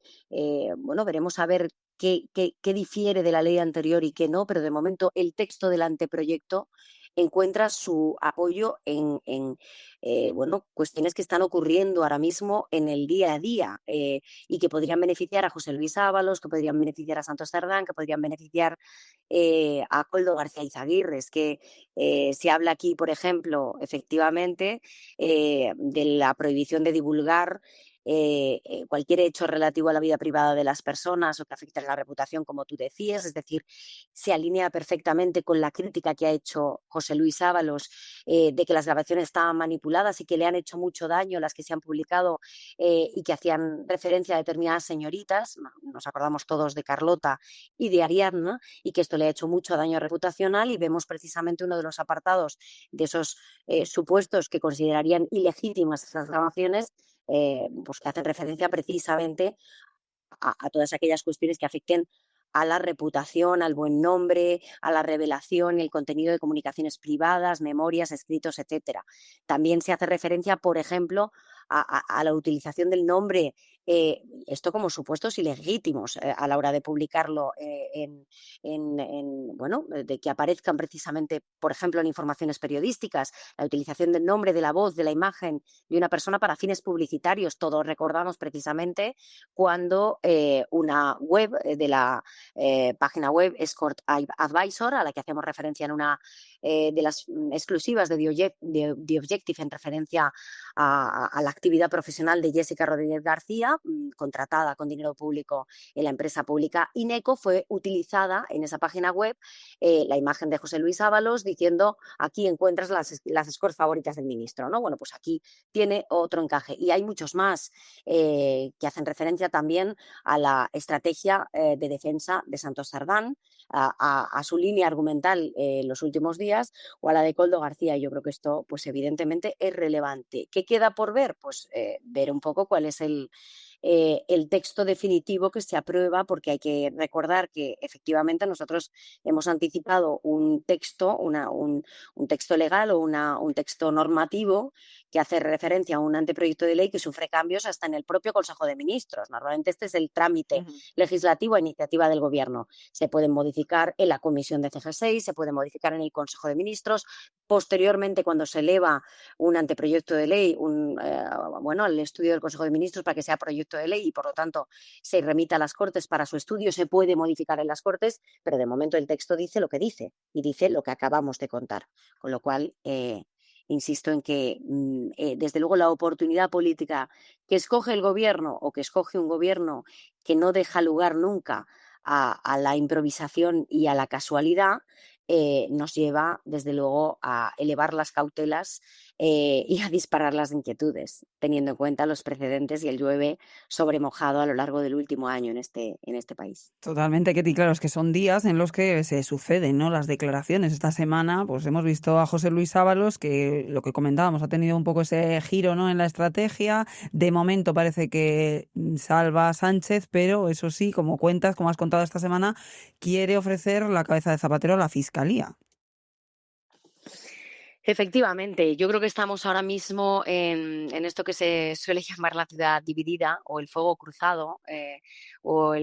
bueno, veremos a ver qué difiere de la ley anterior y qué no, pero de momento el texto del anteproyecto encuentra su apoyo en bueno, cuestiones que están ocurriendo ahora mismo en el día a día y que podrían beneficiar a José Luis Ábalos, que podrían beneficiar a Santos Cerdán, que podrían beneficiar a Koldo García Izaguirre. Es que se habla aquí, por ejemplo, efectivamente, de la prohibición de divulgar cualquier hecho relativo a la vida privada de las personas o que afecte a la reputación, como tú decías. Es decir, se alinea perfectamente con la crítica que ha hecho José Luis Ábalos de que las grabaciones estaban manipuladas y que le han hecho mucho daño las que se han publicado y que hacían referencia a determinadas señoritas. Nos acordamos todos de Carlota y de Ariadna, y que esto le ha hecho mucho daño reputacional, y vemos precisamente uno de los apartados de esos supuestos que considerarían ilegítimas esas grabaciones, pues que hacen referencia precisamente a todas aquellas cuestiones que afecten a la reputación, al buen nombre, a la revelación y el contenido de comunicaciones privadas, memorias, escritos, etcétera. También se hace referencia, por ejemplo, a la utilización del nombre, esto como supuestos ilegítimos a la hora de publicarlo bueno, de que aparezcan precisamente, por ejemplo, en informaciones periodísticas, la utilización del nombre, de la voz, de la imagen de una persona para fines publicitarios. Todos recordamos precisamente cuando una web de la página web Escort Advisor, a la que hacemos referencia en una de las exclusivas de The Objective, en referencia a la actividad profesional de Jessica Rodríguez García, contratada con dinero público en la empresa pública Ineco, fue utilizada en esa página web la imagen de José Luis Ábalos diciendo: aquí encuentras las escorts favoritas del ministro, ¿no? Bueno, pues aquí tiene otro encaje. Y hay muchos más que hacen referencia también a la estrategia de defensa de Santos Cerdán, a su línea argumental en los últimos días, o a la de Koldo García. Yo creo que esto, pues evidentemente, es relevante. ¿Qué queda por ver? Pues ver un poco cuál es el texto definitivo que se aprueba, porque hay que recordar que efectivamente nosotros hemos anticipado un texto, un texto legal o un texto normativo que hace referencia a un anteproyecto de ley que sufre cambios hasta en el propio Consejo de Ministros. Normalmente este es el trámite legislativo a iniciativa del Gobierno. Se pueden modificar en la comisión de CG6, se puede modificar en el Consejo de Ministros. Posteriormente, cuando se eleva un anteproyecto de ley bueno, al estudio del Consejo de Ministros para que sea proyecto de ley y, por lo tanto, se remita a las Cortes para su estudio, se puede modificar en las Cortes, pero de momento el texto dice lo que dice y dice lo que acabamos de contar. Con lo cual, insisto en que, desde luego, la oportunidad política que escoge el Gobierno, o que escoge un Gobierno que no deja lugar nunca a la improvisación y a la casualidad, nos lleva, desde luego, a elevar las cautelas y a disparar las inquietudes, teniendo en cuenta los precedentes y el llueve sobre mojado a lo largo del último año en este país. Totalmente, Ketty, claro, es que son días en los que se suceden, ¿no?, las declaraciones. Esta semana pues hemos visto a José Luis Ábalos, que lo que comentábamos, ha tenido un poco ese giro, ¿no?, en la estrategia. De momento parece que salva a Sánchez, pero eso sí, como cuentas, como has contado esta semana, quiere ofrecer la cabeza de Zapatero a la Fiscalía. Efectivamente, yo creo que estamos ahora mismo en esto que se suele llamar la ciudad dividida o el fuego cruzado o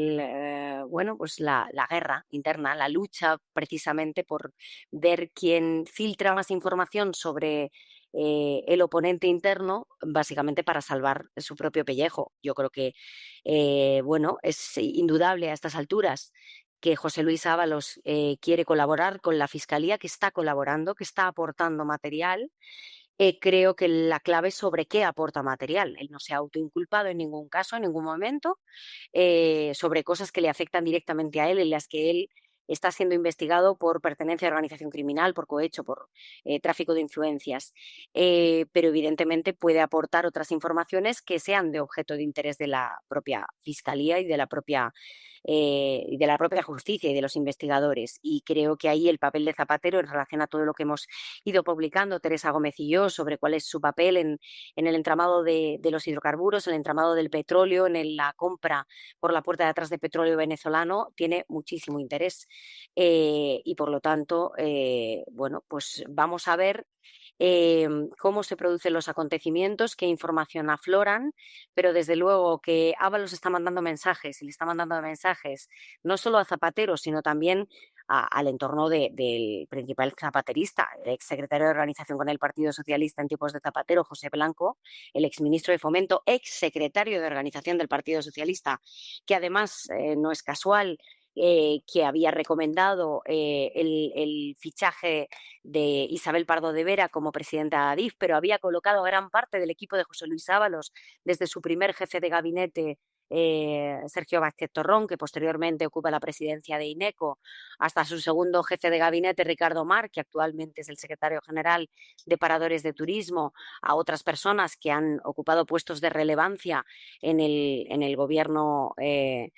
pues la guerra interna, la lucha precisamente por ver quién filtra más información sobre el oponente interno, básicamente para salvar su propio pellejo. Yo creo que es indudable a estas alturas que José Luis Ábalos quiere colaborar con la Fiscalía, que está colaborando, que está aportando material. Creo que la clave es sobre qué aporta material. Él no se ha autoinculpado en ningún caso, en ningún momento, sobre cosas que le afectan directamente a él, en las que él está siendo investigado por pertenencia a organización criminal, por cohecho, por tráfico de influencias. Pero evidentemente puede aportar otras informaciones que sean de objeto de interés de la propia Fiscalía y de la propia justicia y de los investigadores. Y creo que ahí el papel de Zapatero, en relación a todo lo que hemos ido publicando Teresa Gómez y yo, sobre cuál es su papel en el entramado de los hidrocarburos, en el entramado del petróleo, en la compra por la puerta de atrás de petróleo venezolano, tiene muchísimo interés. Y por lo tanto, pues vamos a ver cómo se producen los acontecimientos, qué información afloran, pero desde luego que Ábalos está mandando mensajes, y le está mandando mensajes no solo a Zapatero, sino también al entorno del principal zapaterista, el exsecretario de organización con el Partido Socialista en tiempos de Zapatero, José Blanco, el exministro de Fomento, exsecretario de organización del Partido Socialista, que además no es casual, que había recomendado el fichaje de Isabel Pardo de Vera como presidenta de ADIF, pero había colocado a gran parte del equipo de José Luis Ábalos, desde su primer jefe de gabinete, Sergio Vázquez Torrón, que posteriormente ocupa la presidencia de INECO, hasta su segundo jefe de gabinete, Ricardo Mar, que actualmente es el secretario general de Paradores de Turismo, a otras personas que han ocupado puestos de relevancia en el gobierno de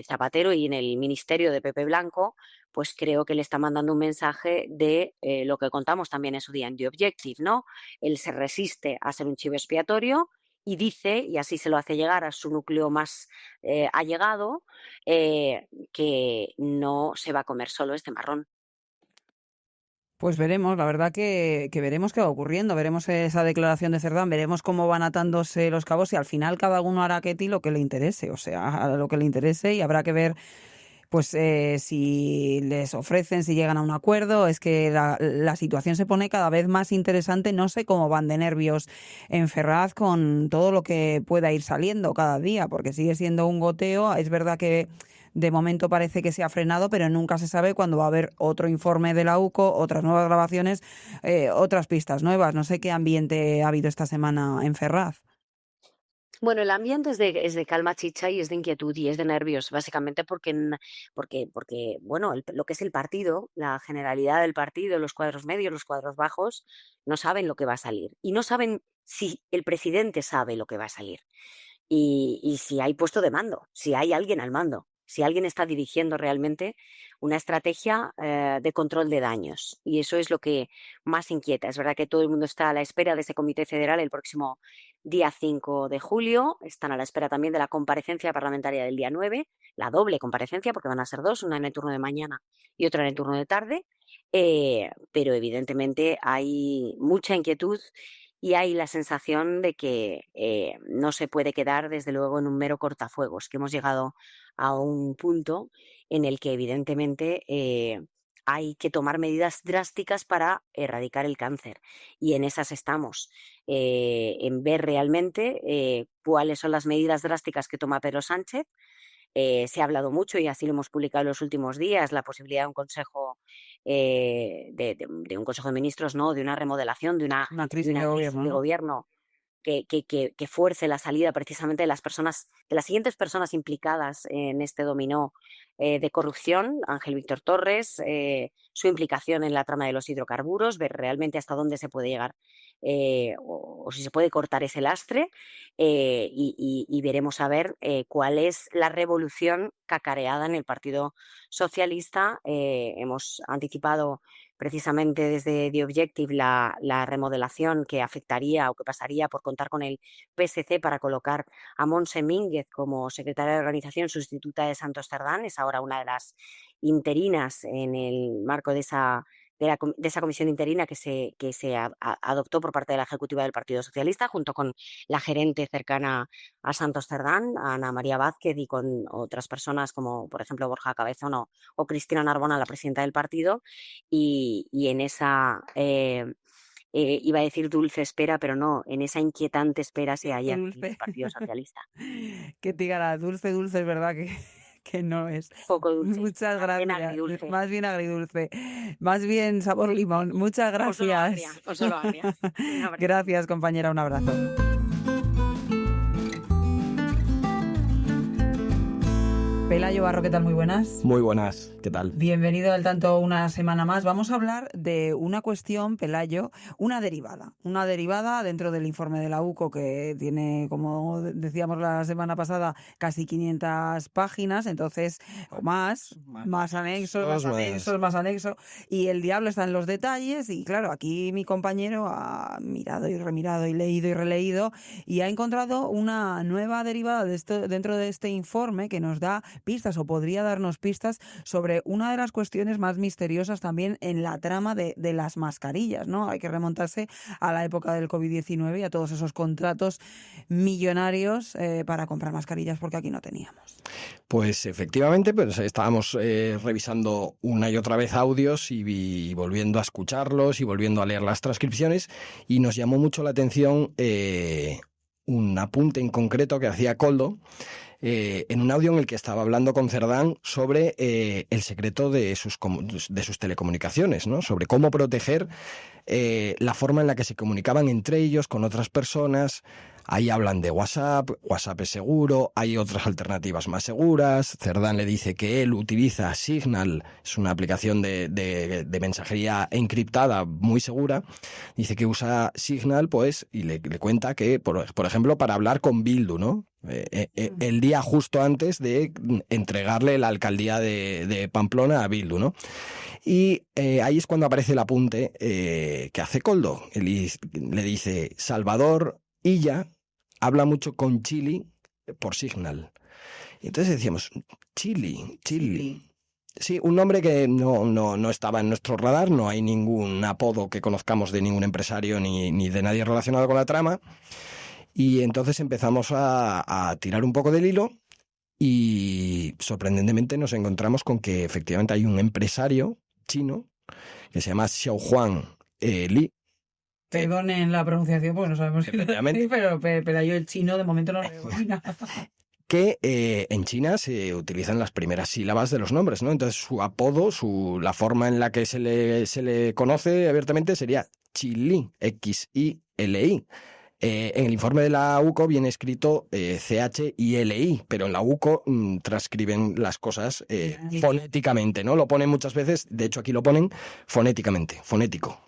Zapatero y en el ministerio de Pepe Blanco. Pues creo que le está mandando un mensaje de lo que contamos también en su día en The Objective, ¿no? Él se resiste a ser un chivo expiatorio y dice, y así se lo hace llegar a su núcleo más allegado, que no se va a comer solo este marrón. Pues veremos, la verdad que veremos qué va ocurriendo, veremos esa declaración de Cerdán, veremos cómo van atándose los cabos y al final cada uno hará a Ketty lo que le interese, o sea, a lo que le interese, y habrá que ver pues si les ofrecen, si llegan a un acuerdo. Es que la situación se pone cada vez más interesante. No sé cómo van de nervios en Ferraz con todo lo que pueda ir saliendo cada día, porque sigue siendo un goteo. Es verdad que de momento parece que se ha frenado, pero nunca se sabe cuándo va a haber otro informe de la UCO, otras nuevas grabaciones, otras pistas nuevas. No sé qué ambiente ha habido esta semana en Ferraz. Bueno, el ambiente es de calma chicha y es de inquietud y es de nervios, básicamente porque lo que es el partido, la generalidad del partido, los cuadros medios, los cuadros bajos, no saben lo que va a salir. Y no saben si el presidente sabe lo que va a salir. Y si hay puesto de mando, si hay alguien al mando, si alguien está dirigiendo realmente una estrategia de control de daños. Y eso es lo que más inquieta. Es verdad que todo el mundo está a la espera de ese comité federal el próximo día 5 de julio. Están a la espera también de la comparecencia parlamentaria del día 9, la doble comparecencia, porque van a ser dos, una en el turno de mañana y otra en el turno de tarde. Pero evidentemente hay mucha inquietud y hay la sensación de que no se puede quedar, desde luego, en un mero cortafuegos, que hemos llegado a un punto en el que evidentemente hay que tomar medidas drásticas para erradicar el cáncer. Y en esas estamos, en ver realmente cuáles son las medidas drásticas que toma Pedro Sánchez. Se ha hablado mucho, y así lo hemos publicado en los últimos días, la posibilidad de un consejo de un consejo de ministros, no, de una remodelación, de una Una crisis de crisis de gobierno, ¿no? gobierno que fuerce la salida precisamente de las siguientes personas implicadas en este dominó de corrupción: Ángel Víctor Torres, su implicación en la trama de los hidrocarburos, ver realmente hasta dónde se puede llegar o si se puede cortar ese lastre, y veremos a ver cuál es la revolución cacareada en el Partido Socialista. Hemos anticipado precisamente desde The Objective la remodelación que afectaría o que pasaría por contar con el PSC para colocar a Montse Mínguez como secretaria de organización sustituta de Santos Cerdán. Es ahora una de las interinas en el marco de esa comisión interina que se adoptó por parte de la ejecutiva del Partido Socialista, junto con la gerente cercana a Santos Cerdán, Ana María Vázquez, y con otras personas como, por ejemplo, Borja Cabezón o Cristina Narbona, la presidenta del partido. Y en esa, iba a decir dulce espera, pero no, en esa inquietante espera se halla el Partido Socialista. Que te diga dulce, es verdad que no es. Poco dulce. Muchas más bien gracias. agridulce. Más bien agridulce. Más bien sabor limón. Muchas gracias. O solo agria. Gracias, compañera. Un abrazo. Pelayo Barro, ¿qué tal? Muy buenas. Muy buenas, ¿qué tal? Bienvenido al Tanto una semana más. Vamos a hablar de una cuestión, Pelayo, una derivada dentro del informe de la UCO, que tiene, como decíamos la semana pasada, casi 500 páginas, entonces, o más anexos, y el diablo está en los detalles. Y claro, aquí mi compañero ha mirado y remirado y leído y releído y ha encontrado una nueva derivada dentro de este informe que nos da pistas, o podría darnos pistas, sobre una de las cuestiones más misteriosas también en la trama de las mascarillas, ¿no? Hay que remontarse a la época del COVID-19 y a todos esos contratos millonarios para comprar mascarillas, porque aquí no teníamos. Pues efectivamente, pues estábamos revisando una y otra vez audios y volviendo a escucharlos y volviendo a leer las transcripciones, y nos llamó mucho la atención un apunte en concreto que hacía Koldo en un audio en el que estaba hablando con Cerdán sobre el secreto de sus telecomunicaciones, ¿no? Sobre cómo proteger la forma en la que se comunicaban entre ellos con otras personas. Ahí hablan de WhatsApp es seguro, hay otras alternativas más seguras. Cerdán le dice que él utiliza Signal, es una aplicación de mensajería encriptada muy segura. Dice que usa Signal, pues, y le cuenta que, por ejemplo, para hablar con Bildu, ¿no? El día justo antes de entregarle la alcaldía de Pamplona a Bildu, ¿no? Y ahí es cuando aparece el apunte que hace Koldo. Le dice: Salvador Illa habla mucho con Chili por Signal. Y entonces decíamos, Chili. Sí, un nombre que no estaba en nuestro radar, no hay ningún apodo que conozcamos de ningún empresario ni de nadie relacionado con la trama. Y entonces empezamos a tirar un poco del hilo y sorprendentemente nos encontramos con que efectivamente hay un empresario chino que se llama Xiaohuan Li. Perdonen la pronunciación porque no sabemos si pero yo el chino de momento no lo domino. Que en China se utilizan las primeras sílabas de los nombres, ¿no? Entonces su apodo, la forma en la que se le conoce abiertamente sería Chili, Xili. En el informe de la UCO viene escrito CHILI, pero en la UCO transcriben las cosas fonéticamente, ¿no? Lo ponen muchas veces, de hecho aquí lo ponen fonéticamente, fonético.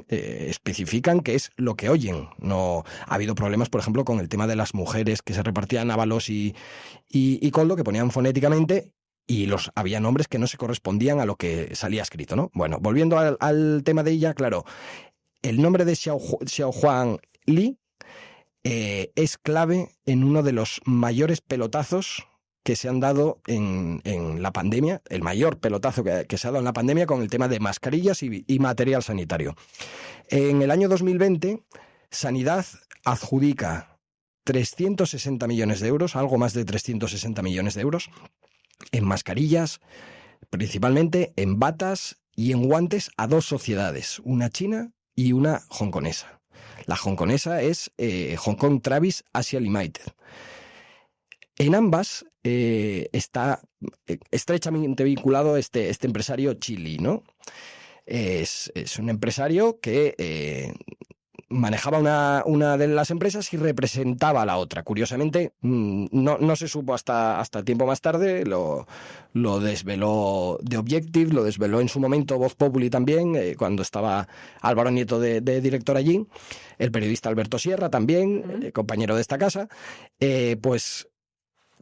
Especifican qué es lo que oyen. No ha habido problemas, por ejemplo, con el tema de las mujeres que se repartían Ábalos y Koldo, que ponían fonéticamente, y había nombres que no se correspondían a lo que salía escrito, ¿no? Bueno, volviendo al tema de ella, claro, el nombre de Xiaohuan Li es clave en uno de los mayores pelotazos que se han dado en la pandemia, el mayor pelotazo que se ha dado en la pandemia con el tema de mascarillas y material sanitario. En el año 2020, Sanidad adjudica 360 millones de euros, algo más de 360 millones de euros, en mascarillas, principalmente en batas y en guantes, a dos sociedades, una china y una hongkonesa. La hongkonesa es Hong Kong Travis Asia Limited. En ambas está estrechamente vinculado este empresario Chili, ¿no? Es un empresario que manejaba una de las empresas y representaba a la otra. Curiosamente, no se supo hasta tiempo más tarde, lo desveló The Objective, lo desveló en su momento Voz Populi también, cuando estaba Álvaro Nieto de director allí, el periodista Alberto Sierra también, compañero de esta casa, pues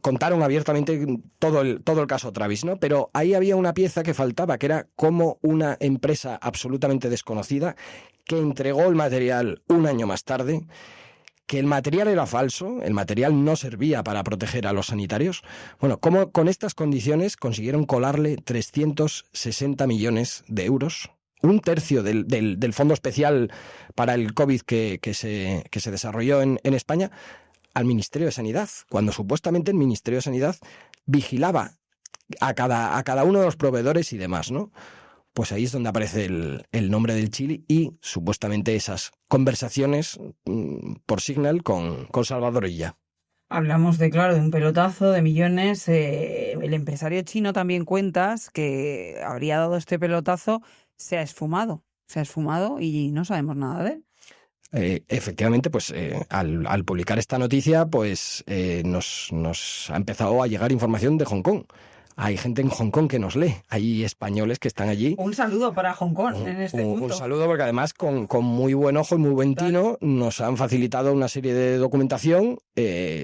contaron abiertamente todo el caso Travis, ¿no? Pero ahí había una pieza que faltaba, que era cómo una empresa absolutamente desconocida que entregó el material un año más tarde, que el material era falso, el material no servía para proteger a los sanitarios. Bueno, cómo con estas condiciones consiguieron colarle 360 millones de euros, un tercio del fondo especial para el COVID que se desarrolló en España, al Ministerio de Sanidad, cuando supuestamente el Ministerio de Sanidad vigilaba a cada uno de los proveedores y demás, ¿no? Pues ahí es donde aparece el nombre del Chili y supuestamente esas conversaciones por Signal con Salvador Illa. Hablamos de un pelotazo de millones. El empresario chino también cuentas que habría dado este pelotazo, se ha esfumado y no sabemos nada de él. Efectivamente, pues al publicar esta noticia, pues nos ha empezado a llegar información de Hong Kong. Hay gente en Hong Kong que nos lee, hay españoles que están allí. Un saludo para Hong Kong en este punto. Un saludo porque además con muy buen ojo y muy buen tino nos han facilitado una serie de documentación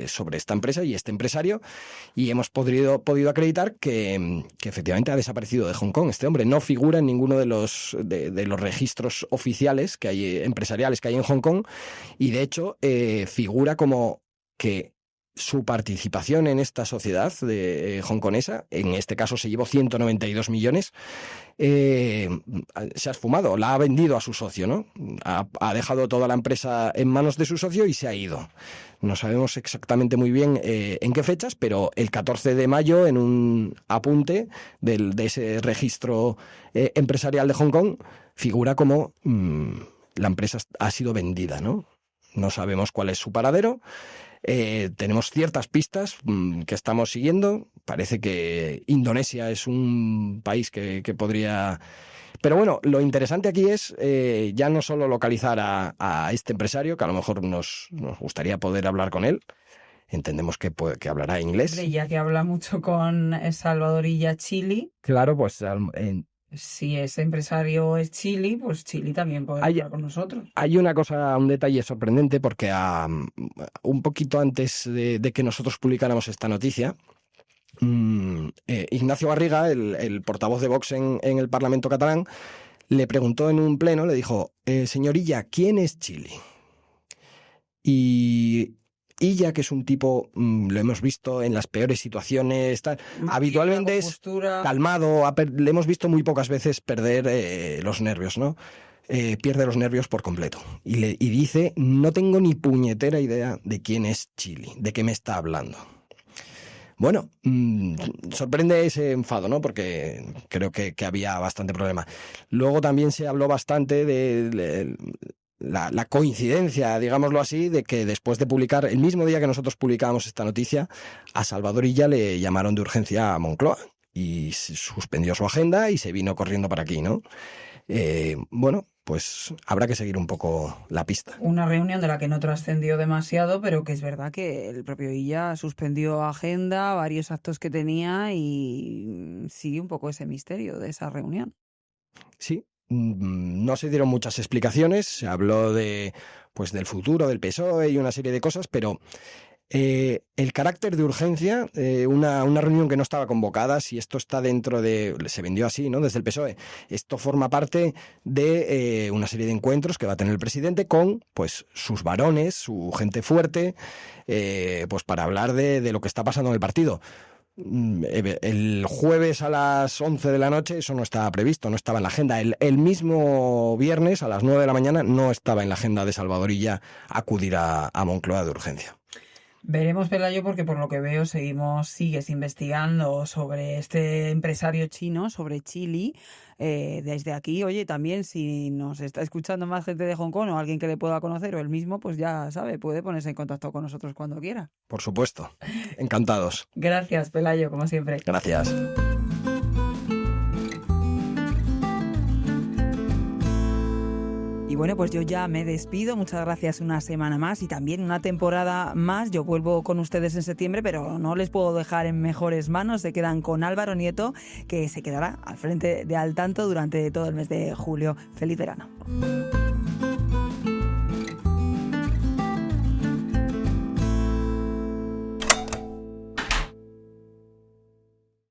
sobre esta empresa y este empresario, y hemos podido acreditar que efectivamente ha desaparecido de Hong Kong. Este hombre no figura en ninguno de los registros oficiales que hay, empresariales que hay en Hong Kong, y de hecho figura como que su participación en esta sociedad hongkonesa, en este caso se llevó 192 millones, se ha esfumado, la ha vendido a su socio, ¿no? Ha dejado toda la empresa en manos de su socio y se ha ido. No sabemos exactamente muy bien en qué fechas, pero el 14 de mayo, en un apunte de ese registro empresarial de Hong Kong, figura como la empresa ha sido vendida, ¿no? No sabemos cuál es su paradero. Tenemos ciertas pistas que estamos siguiendo. Parece que Indonesia es un país que podría... Pero bueno, lo interesante aquí es ya no solo localizar a este empresario, que a lo mejor nos gustaría poder hablar con él. Entendemos que hablará inglés. Ya que habla mucho con Salvador Illa Chili. Claro, pues... Si ese empresario es Chili, pues Chili también puede hablar con nosotros. Hay un detalle sorprendente, porque un poquito antes de que nosotros publicáramos esta noticia, Ignacio Garriga, el portavoz de Vox en el Parlamento catalán, le preguntó en un pleno, le dijo, señor Illa, ¿quién es Chili? Y Illa, que es un tipo, lo hemos visto en las peores situaciones, habitualmente es calmado, le hemos visto muy pocas veces perder los nervios, ¿no? Pierde los nervios por completo. Y dice, no tengo ni puñetera idea de quién es Chili, de qué me está hablando. Bueno, sorprende ese enfado, ¿no? Porque creo que había bastante problema. Luego también se habló bastante de la coincidencia, digámoslo así, de que después de publicar, el mismo día que nosotros publicábamos esta noticia, a Salvador Illa le llamaron de urgencia a Moncloa y suspendió su agenda y se vino corriendo para aquí, ¿no? Bueno, pues habrá que seguir un poco la pista. Una reunión de la que no trascendió demasiado, pero que es verdad que el propio Illa suspendió agenda, varios actos que tenía, y sigue un poco ese misterio de esa reunión. Sí. No se dieron muchas explicaciones, se habló del futuro del PSOE y una serie de cosas, pero el carácter de urgencia, una reunión que no estaba convocada, si esto está dentro se vendió así, ¿no? Desde el PSOE, esto forma parte de una serie de encuentros que va a tener el presidente con sus varones, su gente fuerte, para hablar de lo que está pasando en el partido. El jueves a las 11 de la noche eso no estaba previsto, no estaba en la agenda. El mismo viernes a las 9 de la mañana no estaba en la agenda de Salvador Illa acudir a Moncloa de urgencia. Veremos, Pelayo, porque por lo que veo sigues investigando sobre este empresario chino, sobre Chili. Desde aquí, oye, también si nos está escuchando más gente de Hong Kong o alguien que le pueda conocer o él mismo, pues ya sabe, puede ponerse en contacto con nosotros cuando quiera. Por supuesto, encantados. Gracias, Pelayo, como siempre. Gracias. Y bueno, pues yo ya me despido. Muchas gracias una semana más y también una temporada más. Yo vuelvo con ustedes en septiembre, pero no les puedo dejar en mejores manos. Se quedan con Álvaro Nieto, que se quedará al frente de Al Tanto durante todo el mes de julio. ¡Feliz verano!